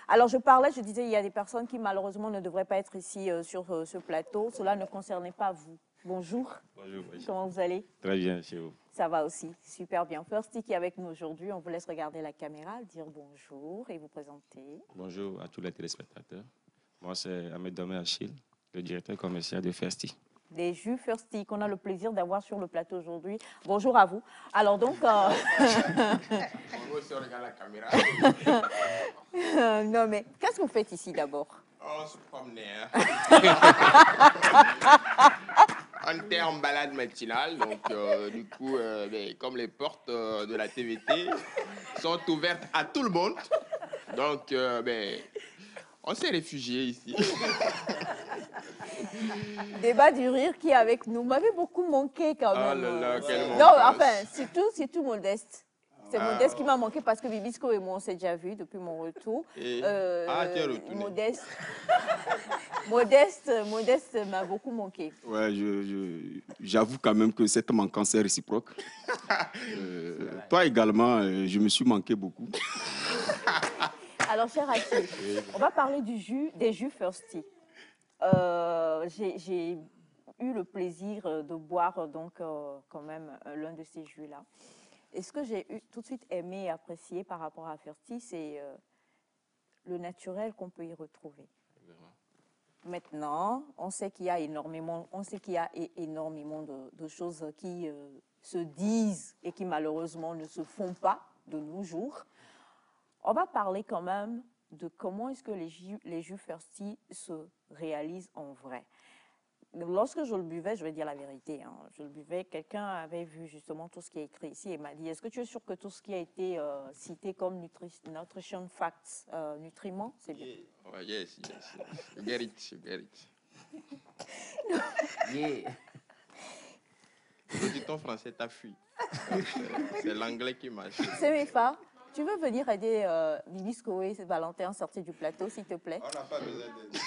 Alors, je parlais, je disais, il y a des personnes qui, malheureusement, ne devraient pas être ici sur ce plateau. Cela ne concernait pas vous. Bonjour. Bonjour. Bonjour. Comment vous allez? Très bien, chez vous. Ça va aussi, super bien. Firsty qui est avec nous aujourd'hui, on vous laisse regarder la caméra, dire bonjour et vous présenter. Bonjour à tous les téléspectateurs. Moi, c'est Ahmed Domé Achille, le directeur commercial de Firsty. Des jus Firsty qu'on a le plaisir d'avoir sur le plateau aujourd'hui. Bonjour à vous. Alors donc... On aussi regarde la caméra. non mais, qu'est-ce que vous faites ici d'abord? Oh, on se promenait. On était en balade matinale, donc du coup, comme les portes de la TVT sont ouvertes à tout le monde, donc On s'est réfugiés ici. Débat du rire qui est avec nous m'avait beaucoup manqué quand même. Oh là là, quel Non, manquage. enfin, surtout Modeste. C'est Modeste qui m'a manqué parce que Bibisco et moi, on s'est déjà vus depuis mon retour. Et... tu es retourné. Modeste m'a beaucoup manqué. Ouais, j'avoue quand même que cette manquance est réciproque. Toi également, je me suis manqué beaucoup. Alors, cher Achille, on va parler des jus Firsty. J'ai eu le plaisir de boire donc quand même l'un de ces jus-là. Et ce que j'ai tout de suite aimé et apprécié par rapport à Firsty, c'est le naturel qu'on peut y retrouver. Maintenant, on sait qu'il y a énormément, de choses qui se disent et qui malheureusement ne se font pas de nos jours. On va parler quand même de comment est-ce que les jus Firsty se réalisent en vrai. Lorsque je le buvais, je vais dire la vérité, hein, je le buvais, quelqu'un avait vu justement tout ce qui est écrit ici et m'a dit, est-ce que tu es sûr que tout ce qui a été cité comme nutrition facts, nutriments, c'est bien? Oh, yes. You get it. Yeah. Le dicton français t'a fui. C'est l'anglais qui marche. C'est Mefa. Tu veux venir aider Bibisco et Valentin sortir du plateau, s'il te plaît? On n'a pas besoin d'aide.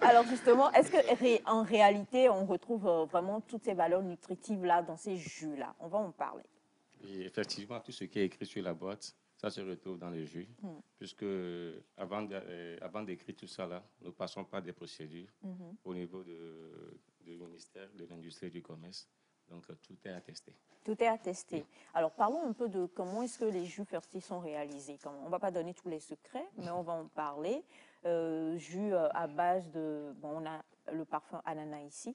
Alors justement, est-ce qu'en réalité, on retrouve vraiment toutes ces valeurs nutritives-là dans ces jus-là? On va en parler. Et effectivement, tout ce qui est écrit sur la boîte, ça se retrouve dans les jus, puisque avant d'écrire tout ça, là, nous passons par des procédures au niveau du ministère de l'Industrie et du Commerce. Donc, tout est attesté. Tout est attesté. Alors, parlons un peu de comment est-ce que les jus Firsty sont réalisés. On ne va pas donner tous les secrets, mais on va en parler. Jus à base de... Bon, on a le parfum ananas ici,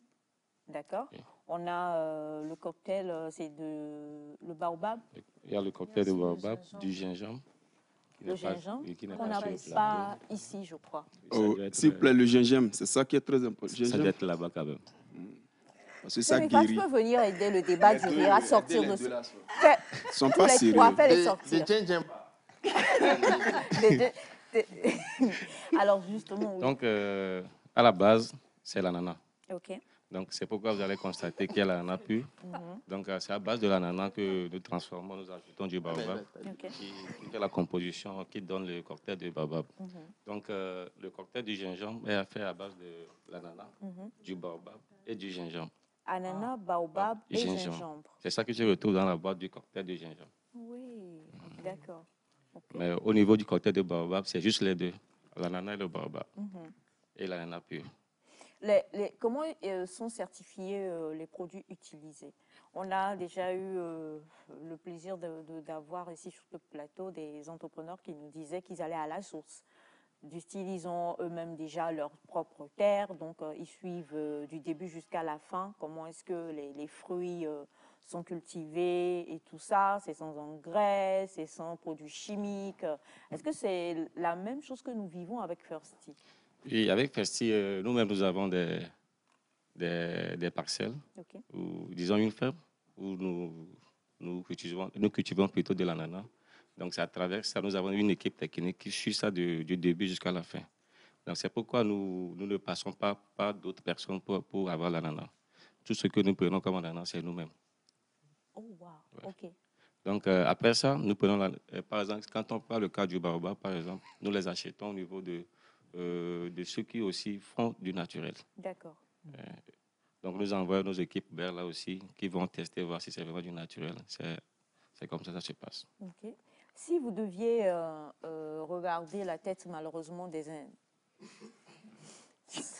d'accord? Okay. On a le cocktail, c'est le baobab. Il y a le cocktail de baobab, du gingembre. Le gingembre, qu'on n'a pas ici, je crois. Oh, s'il vous plaît, le gingembre, c'est ça qui est très important. Ça doit être là-bas quand même. Parce que ça guérit. Tu peux venir aider le débat du rire à sortir de ce... Ils sont pas sérieux. Fais-les sortir. Alors, justement... Oui. Donc, à la base, c'est l'ananas. OK. Donc, c'est pourquoi vous allez constater qu'il y a l'ananas pur. Donc, c'est à base de l'ananas que nous transformons, nous ajoutons du baobab, qui fait la composition, qui donne le cocktail de baobab. Donc, le cocktail du gingembre est fait à base de l'ananas, du baobab et du gingembre. Ananas, baobab et gingembre. C'est ça que je retrouve dans la boîte du cocktail de gingembre. Oui, d'accord. Okay. Mais au niveau du cocktail de baobab, c'est juste les deux, l'ananas et le baobab, et l'ananas pur. Comment sont certifiés les produits utilisés? On a déjà eu le plaisir d'avoir ici sur le plateau des entrepreneurs qui nous disaient qu'ils allaient à la source. Du style, ils ont eux-mêmes déjà leur propre terre, donc ils suivent du début jusqu'à la fin comment est-ce que les fruits sont cultivés et tout ça. C'est sans engrais, c'est sans produits chimiques. Est-ce que c'est la même chose que nous vivons avec Firsty? Oui, avec Firsty, nous-mêmes, nous avons des parcelles, ou disons une ferme, où nous cultivons plutôt de l'ananas. Donc, c'est à travers ça, nous avons une équipe technique qui suit ça du début jusqu'à la fin. Donc, c'est pourquoi nous ne passons pas par d'autres personnes pour avoir l'ananas. Tout ce que nous prenons comme ananas, c'est nous-mêmes. Oh, wow, OK. Donc, après ça, nous prenons, par exemple, quand on prend le cas du baobab, par exemple, nous les achetons au niveau de ceux qui aussi font du naturel. D'accord. Donc, nous envoyons nos équipes vers là aussi, qui vont tester, voir si c'est vraiment du naturel. C'est comme ça se passe. OK. Si vous deviez regarder la tête, malheureusement,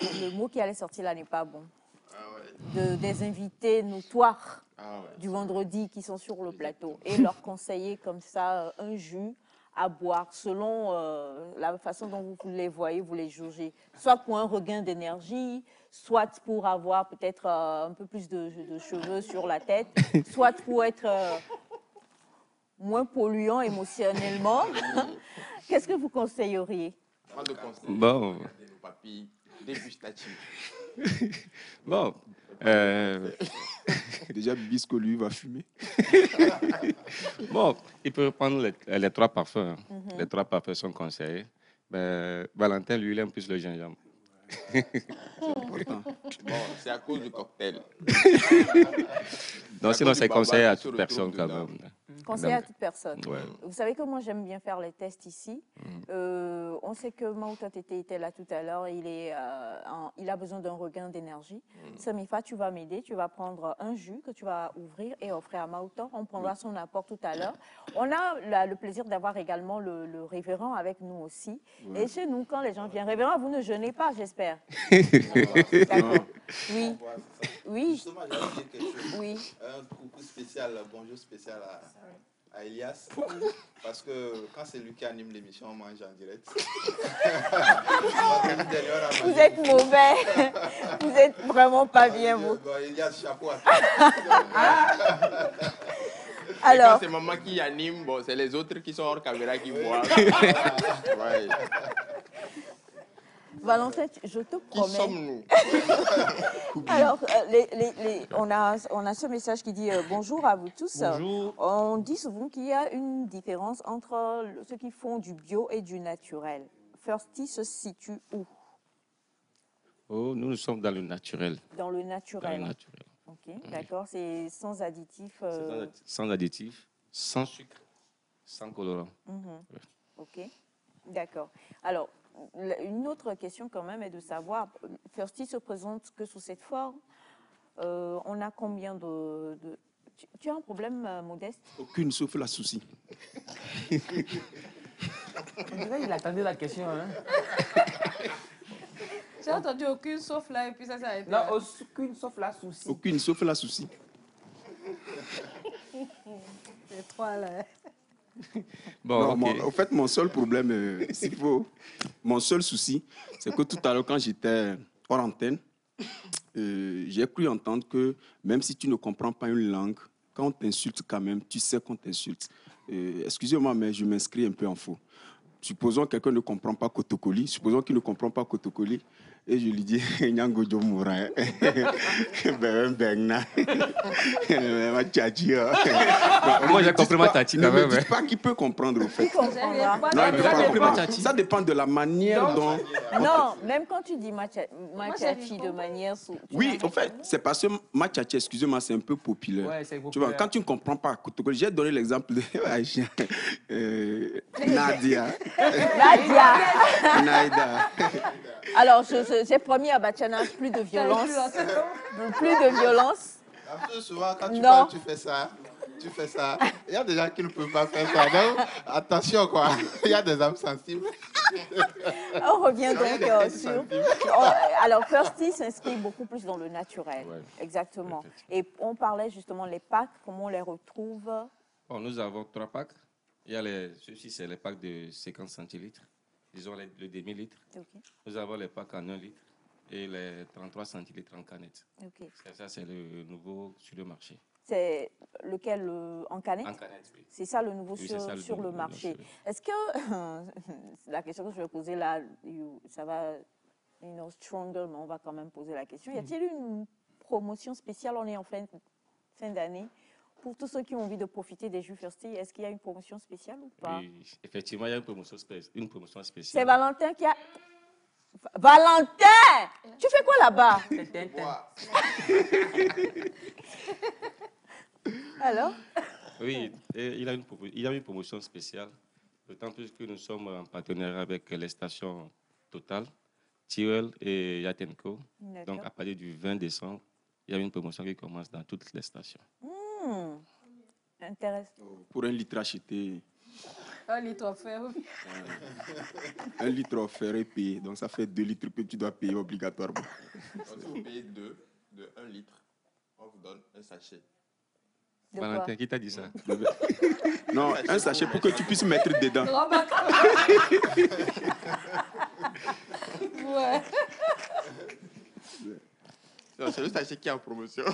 le mot qui allait sortir là n'est pas bon. Des invités notoires du vendredi qui sont sur le plateau et leur conseiller comme ça un jus à boire selon la façon dont vous les voyez, vous les jaugez. Soit pour un regain d'énergie, soit pour avoir peut-être un peu plus de cheveux sur la tête, soit pour être... moins polluant émotionnellement. Qu'est-ce que vous conseilleriez? Bon. Dégustatif. Bon. Déjà, Bisco, lui, va fumer. Bon, il peut prendre les 3 parfums. Hein. Les 3 parfums sont conseillés. Mais Valentin, lui, il aime plus le gingembre. C'est important. Bon, c'est à cause du cocktail. Non, sinon, c'est conseillé à toute personne quand même. Conseil à toute personne. Ouais. Vous savez que moi, j'aime bien faire les tests ici. On sait que Maouta Tété était là tout à l'heure. Il a besoin d'un regain d'énergie. Samifa, tu vas m'aider. Tu vas prendre un jus que tu vas ouvrir et offrir à Maouta. On prendra son apport tout à l'heure. On a le plaisir d'avoir également le révérend avec nous aussi. Et chez nous, quand les gens viennent, révérend, vous ne jeûnez pas, j'espère. D'accord. Oui. Oui. Justement, j'allais dire quelque chose. Oui. Un coucou spécial, bonjour spécial à Elias. Parce que quand c'est lui qui anime l'émission, on mange en direct. Vous êtes mauvais. Vous êtes vraiment pas bien, vous. Bon, Elias, chapeau à toi. Alors, quand c'est maman qui anime, bon, c'est les autres qui sont hors caméra qui voient. Ouais. Valentin, je te promets. Qui sommes-nous? Alors, on a ce message qui dit bonjour à vous tous. Bonjour. On dit souvent qu'il y a une différence entre ceux qui font du bio et du naturel. Firsty se situe où? Oh, nous sommes dans le naturel. Dans le naturel. Dans le naturel. Ok, d'accord. C'est sans additifs. Sans additifs, sans sucre, sans colorant. Ok, d'accord. Alors, une autre question quand même est de savoir, Firsty se présente que sous cette forme. On a combien de... Tu as un problème, Modeste? Aucune, sauf la souci. Il attendait la question. Hein? J'ai entendu aucune sauf là et puis ça a été... Non, aucune sauf la souci. Aucune, sauf la souci. Les 3 là. Bon, non, en fait, mon seul problème, mon seul souci, c'est que tout à l'heure, quand j'étais hors antenne, j'ai cru entendre que même si tu ne comprends pas une langue, quand on t'insulte quand même, tu sais qu'on t'insulte. Excusez-moi, mais je m'inscris un peu en faux. Supposons que quelqu'un ne comprend pas Kotokoli, supposons qu'il ne comprend pas Kotokoli, et je lui dis, Nyango Djomoura, Moi, j'ai compris ma tati quand même. Ne me dites pas qui peut comprendre, au fait. Qui comprendra? Ça dépend de la manière dont... Non, même quand tu dis machachi de manière... Oui, en fait, c'est parce que machachi, excusez-moi, c'est un peu populaire. Ouais, c'est populaire. Tu vois, quand tu ne comprends pas Kotokoli, j'ai donné l'exemple de Nadia. Naïda. Alors, j'ai promis à Bachana plus de violence. Plus de violence. Souvent, quand tu parles, tu fais ça. Tu fais ça. Il y a des gens qui ne peuvent pas faire ça. Donc, attention, quoi. Il y a des âmes sensibles. On revient donc sur... Alors, Firsty s'inscrit beaucoup plus dans le naturel. Ouais. Exactement. Et on parlait justement des packs, comment on les retrouve? Bon, nous avons 3 packs. Il y a ceux-ci, c'est les packs de 50 centilitres. Disons le demi-litre. Okay. Nous avons les packs en 1 litre et les 33 centilitres en canette. Okay. Ça, c'est le nouveau sur le marché. C'est lequel en canette? En canette, oui. C'est ça le nouveau sur le marché. Est-ce que, la question que je vais poser là, ça va, stronger, mais on va quand même poser la question. Y a-t-il une promotion spéciale? On est en fin d'année. Pour tous ceux qui ont envie de profiter des jus Firsty, est-ce qu'il y a une promotion spéciale ou pas? Oui, effectivement, il y a une promotion spéciale. C'est Valentin qui a... Valentin! Tu fais quoi là-bas? Alors? Oui, il y a une promotion spéciale, d'autant plus que nous sommes en partenariat avec les stations Total, Tyrell et Yatenco. Donc, à partir du 20 décembre, il y a une promotion qui commence dans toutes les stations. Intéressant. Pour 1 litre acheté. 1 litre offert. 1 litre offert et payé. Donc ça fait 2 litres que tu dois payer obligatoirement. Si vous payez de 1 litre, on vous donne un sachet. Valentin, qui t'a dit ça? Non, un sachet pour que tu puisses mettre dedans. Ouais. Non, c'est le sachet qui est en promotion.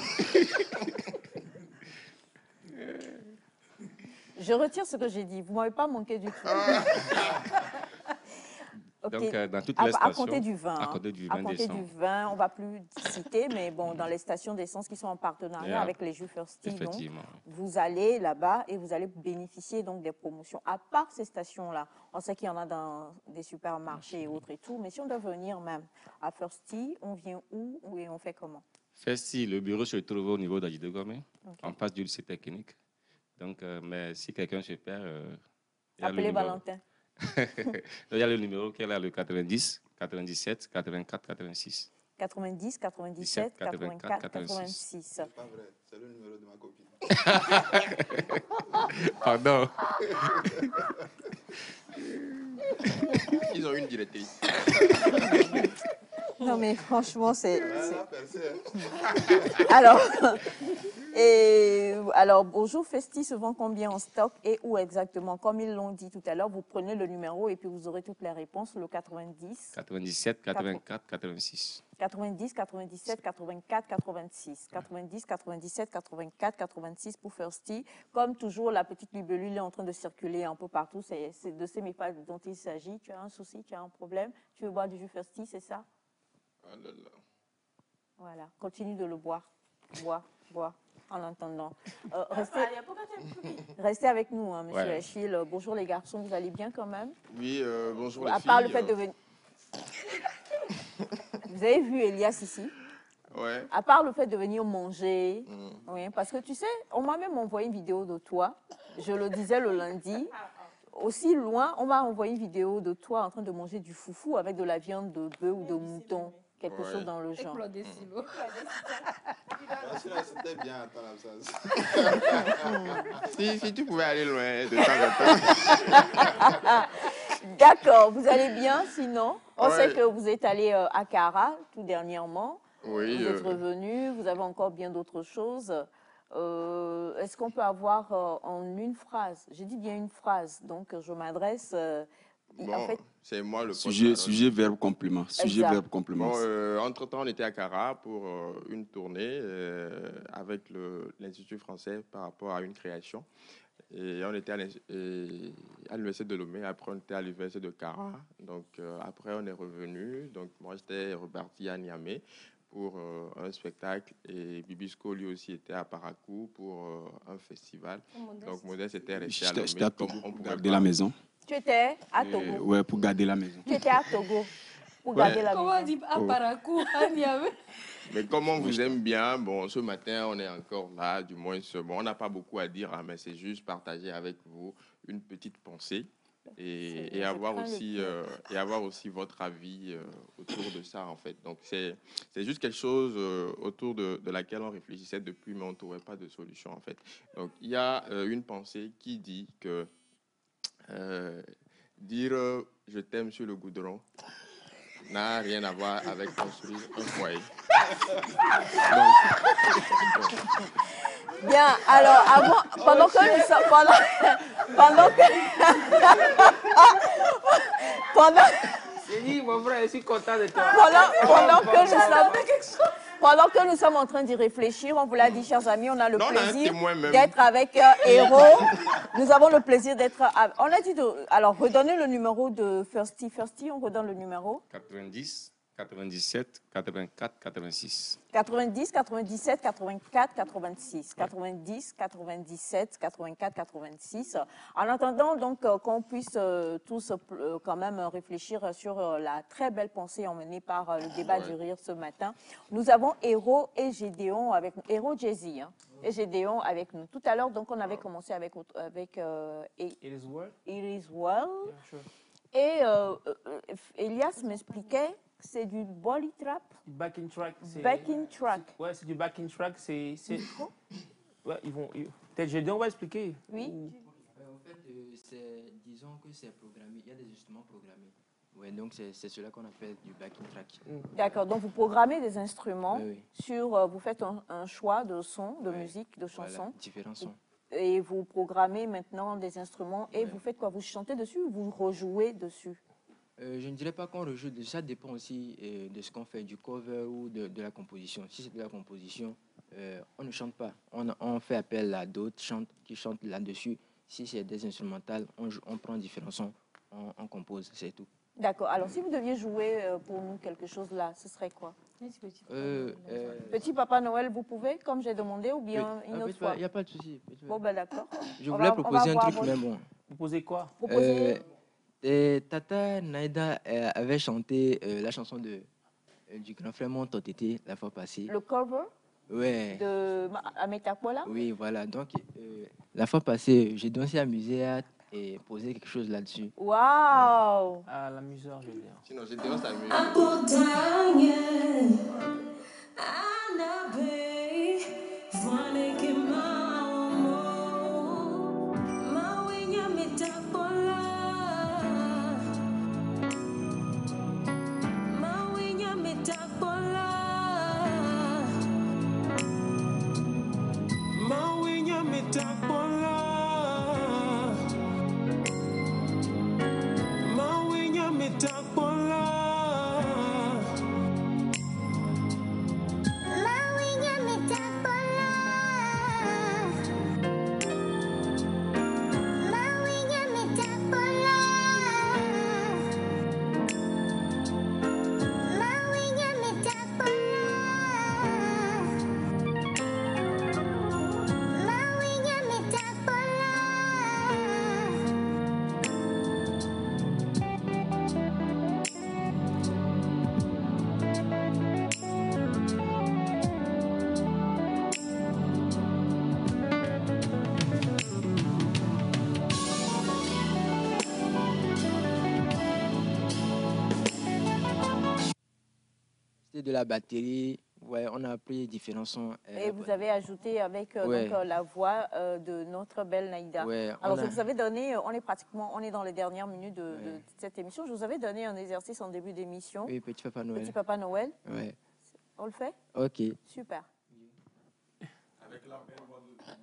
Je retire ce que j'ai dit. Vous ne m'avez pas manqué du tout. Donc, dans toutes les stations. À compter du 20. À compter du 20 à compter décembre. du 20, on ne va plus citer, mais bon, dans les stations d'essence qui sont en partenariat avec les Jeux Firsty, donc, vous allez là-bas et vous allez bénéficier donc des promotions. À part ces stations-là, on sait qu'il y en a dans des supermarchés et autres et tout, mais si on doit venir même à Firsty, on vient où et on fait comment? Firsty, le bureau se trouve au niveau d'Adjidegome, en face du lycée technique. Donc, mais si quelqu'un se perd, appelez Valentin. Il y a le numéro qui est là, le 90, 97, 84, 86. 90, 97, 84, 86. C'est pas vrai, c'est le numéro de ma copine. Pardon. Ils ont une directrice. Non, mais franchement, c'est... Alors, bonjour, Firsty se vend combien en stock et où exactement? Comme ils l'ont dit tout à l'heure, vous prenez le numéro et puis vous aurez toutes les réponses, le 90. 97, 84, 86. 90, 97, 84, 86. 90, 97, 84, 86 pour Firsty. Comme toujours, la petite libellule est en train de circuler un peu partout. C'est de ces mépas dont il s'agit. Tu as un souci, tu as un problème. Tu veux boire du jus Firsty, c'est ça? Oh là là. Voilà, continue de le boire. Bois, en attendant. Restez avec nous, hein, monsieur Achille. Bonjour les garçons, vous allez bien quand même? Oui, bonjour les filles. À part le fait de venir... Vous avez vu Elias ici? Ouais. À part le fait de venir manger, oui, parce que tu sais, on m'a même envoyé une vidéo de toi, je le disais le lundi, aussi loin, on m'a envoyé une vidéo de toi en train de manger du foufou avec de la viande de bœuf ou de mouton, quelque chose dans le genre. C'était bien à ton absence. Si tu pouvais aller loin de temps en temps. D'accord, vous allez bien sinon? On sait que vous êtes allé à Cara tout dernièrement. Oui. Vous êtes revenu, vous avez encore bien d'autres choses. Est-ce qu'on peut avoir en une phrase? J'ai dit bien une phrase, donc je m'adresse... en fait, c'est moi le sujet, verbe, complément. Sujet, verbe, complément. Bon, entre-temps, on était à Cara pour une tournée avec l'Institut français par rapport à une création. Et on était à l'Université de Lomé, après on était à l'Université de Cara. Donc après, on est revenu. Donc moi, j'étais reparti à Niamey pour un spectacle et Bibisco lui aussi était à Parakou pour un festival. Donc Modeste était resté à Lomé. J'étais à Togo pour garder la maison. Tu étais à Togo? Oui, pour garder la maison. Tu étais à Togo pour garder la maison. Comment on dit à Parakou, à Niamey? Mais comme on vous aime bien, bon, ce matin, on est encore là, du moins, bon, on n'a pas beaucoup à dire, hein, mais c'est juste partager avec vous une petite pensée et avoir aussi votre avis autour de ça, en fait. Donc, c'est juste quelque chose autour de laquelle on réfléchissait depuis, mais on ne trouvait pas de solution, en fait. Donc, il y a une pensée qui dit que dire « je t'aime » sur le goudron n'a rien à voir avec construire un foyer. Bien, alors, pendant que nous sommes... C'est dit, mon frère, je suis content de toi. Pendant que nous sommes en train d'y réfléchir, on vous l'a dit, chers amis, on a le plaisir d'être avec Héros. Nous avons le plaisir d'être... On a dit alors, redonnez le numéro de Firsty. Firsty, on redonne le numéro. 90, 97, 84, 86. 90, 97, 84, 86. 90, 97, 84, 86. En attendant donc qu'on puisse tous quand même réfléchir sur la très belle pensée emmenée par le débat du rire ce matin, nous avons Héros et Gédéon avec nous. Héros Jay-Z et Gédéon avec nous. Tout à l'heure, donc, on avait commencé avec It Is Well. It Is Well. Yeah, sure. Et Elias m'expliquait que c'est du body trap. Backing track. Backing track. Ouais, c'est du backing track. Ouais, peut-être Gédéon va expliquer. Oui. En fait, disons que c'est programmé. Il y a des instruments programmés. Ouais, donc c'est cela qu'on appelle du backing track. D'accord, donc vous programmez des instruments sur, vous faites un choix de sons, de musique, de chansons. Voilà, différents sons. Et vous programmez maintenant des instruments et vous faites quoi? Vous chantez dessus ou vous rejouez dessus? Je ne dirais pas qu'on rejoue, ça dépend aussi de ce qu'on fait, du cover ou de la composition. Si c'est de la composition, on ne chante pas. On fait appel à d'autres qui chantent là-dessus. Si c'est des instrumentales, on prend différents sons, on compose, c'est tout. D'accord. Alors, si vous deviez jouer pour nous quelque chose là, ce serait quoi? Petit Papa Noël, vous pouvez, comme j'ai demandé, ou bien une autre fois? Il n'y a pas de souci. Bon, ben d'accord. Je voulais proposer un truc, mais bon. Vous posez quoi? Tata Naïda avait chanté la chanson du grand frère Mon Totété la fois passée. Le cover? Ouais. De Ametakwola? Oui, voilà. Donc, la fois passée, j'ai dansé amusé et posé quelque chose là-dessus. Waouh! Ah, l'amuseur, je veux dire. Sinon, j'ai danse à mieux. De la batterie, ouais, on a pris différents sons. Et vous avez ajouté avec ouais. donc, la voix de notre belle Naïda. Ouais, alors, je vous avais donné, on est dans les dernières minutes de cette émission. Je vous avais donné un exercice en début d'émission. Oui, Petit Papa Noël. Petit Papa Noël. Ouais. On le fait? Ok. Super. Avec la belle voix de Modeste.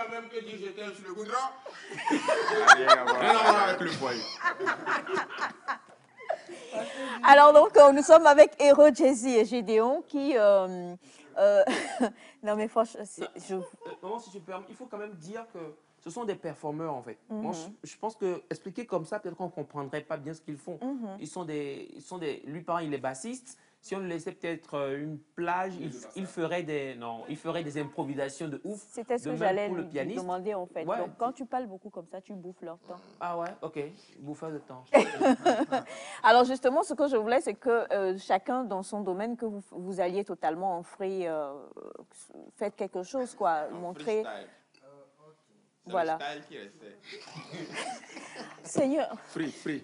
quand même que dire j'étais sur le goudron. Rien à voir avec le foyer. Alors donc, nous sommes avec Hero, Jay-Z et Gédéon qui... non mais franchement, Maman, si tu permets, il faut quand même dire que ce sont des performeurs en fait. Moi, je pense que expliquer comme ça, peut-être qu'on ne comprendrait pas bien ce qu'ils font. Ils sont des, lui par exemple, il est bassiste. Si on lui laissait peut-être une plage, il ferait des improvisations de ouf. C'était ce que j'allais lui demander en fait. Ouais. Donc quand tu parles beaucoup comme ça, tu bouffes leur temps. Ah ouais, ok, bouffeur de temps. Alors justement, ce que je voulais, c'est que chacun dans son domaine, que vous alliez totalement en free, faites quelque chose quoi, montrer. Voilà. Le style qui restait. Seigneur. Free.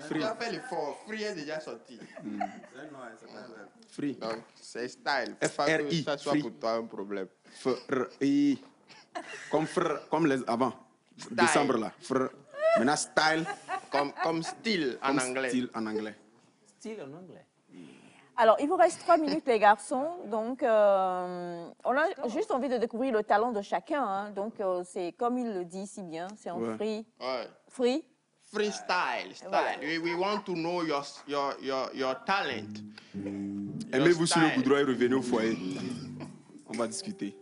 Tu as fait l'effort. Free est déjà sorti. Free. Donc, c'est style. F-R-I. Ça soit pour toi un problème. F-R-I. Comme les avant. décembre là. Maintenant, style. Comme style en anglais. Style en anglais. Style en anglais. Alors, il vous reste 3 minutes, les garçons. Donc, on a juste envie de découvrir le talent de chacun. Hein. Donc, c'est comme il le dit si bien, c'est en free. Ouais. Free. Freestyle. Voilà. We want to know your talent. Aimez-vous sur le goudron et revenez au foyer. On va discuter.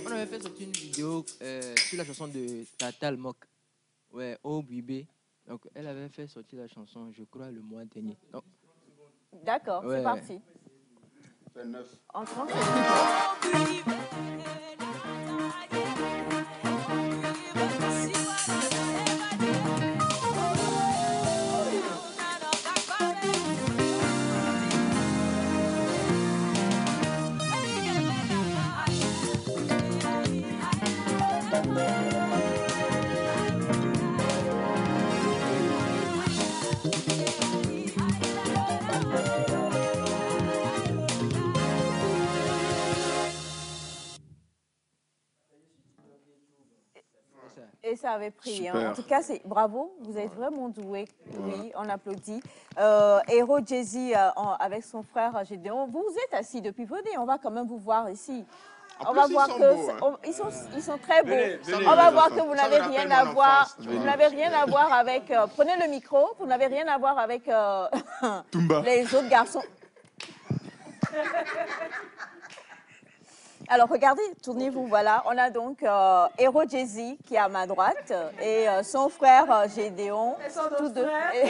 On avait fait sortir une vidéo sur la chanson de Tata le Mock, ouais, Oh Bibé. Donc elle avait fait sortir la chanson, je crois, le mois dernier. D'accord, ouais. C'est parti. Fait 9. En 30 Et ça avait pris. Hein. En tout cas, bravo, vous êtes vraiment doué. Oui, on applaudit. Hero Jay-Z avec son frère Gédéon. Vous êtes assis depuis. Venez, on va quand même vous voir ici. On va voir que ils sont très beaux. On va voir que vous n'avez rien à voir. Vous n'avez rien à voir avec. Prenez le micro. Vous n'avez rien à voir avec les autres garçons. Alors, regardez, tournez-vous, voilà. On a donc Hero Jay-Z qui est à ma droite et son frère Gédéon. Tous deux. Et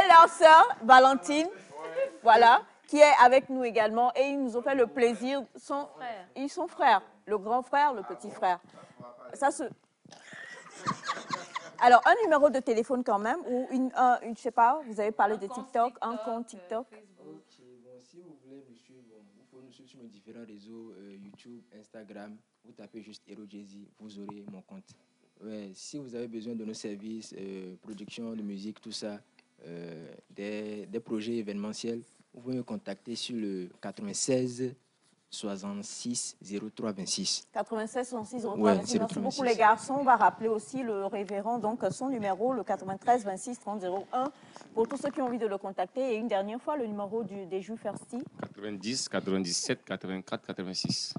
leur sœur, Valentine, voilà, qui est avec nous également. Et ils nous ont fait le plaisir. Ils sont frères, le grand frère, le petit frère. Ça se... Alors, un numéro de téléphone quand même, ou je sais pas, vous avez parlé de TikTok, un compte TikTok. Si vous voulez me suivre, vous pouvez nous suivre sur nos différents réseaux, YouTube, Instagram. Vous tapez juste Hero Jay-Z, vous aurez mon compte. Ouais, si vous avez besoin de nos services, production de musique, tout ça, des projets événementiels, vous pouvez me contacter sur le 96 66 03 26. 96 66 03 ouais, 26. Merci beaucoup les garçons. On va rappeler aussi le révérend, donc son numéro, le 93 26 30 01, pour tous ceux qui ont envie de le contacter. Et une dernière fois, le numéro des Jules Fersti. 90 97 84 86.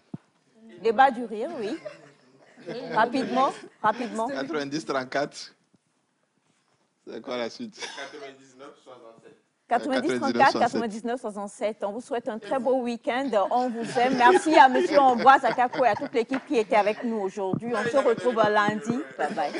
Débat du rire, oui. Rapidement. 90 34. C'est quoi la suite? 99 67. 90 34 99 67. On vous souhaite un très beau week-end. On vous aime. Merci à M. Ambroise Akako et à toute l'équipe qui était avec nous aujourd'hui. On se retrouve lundi. Bye bye.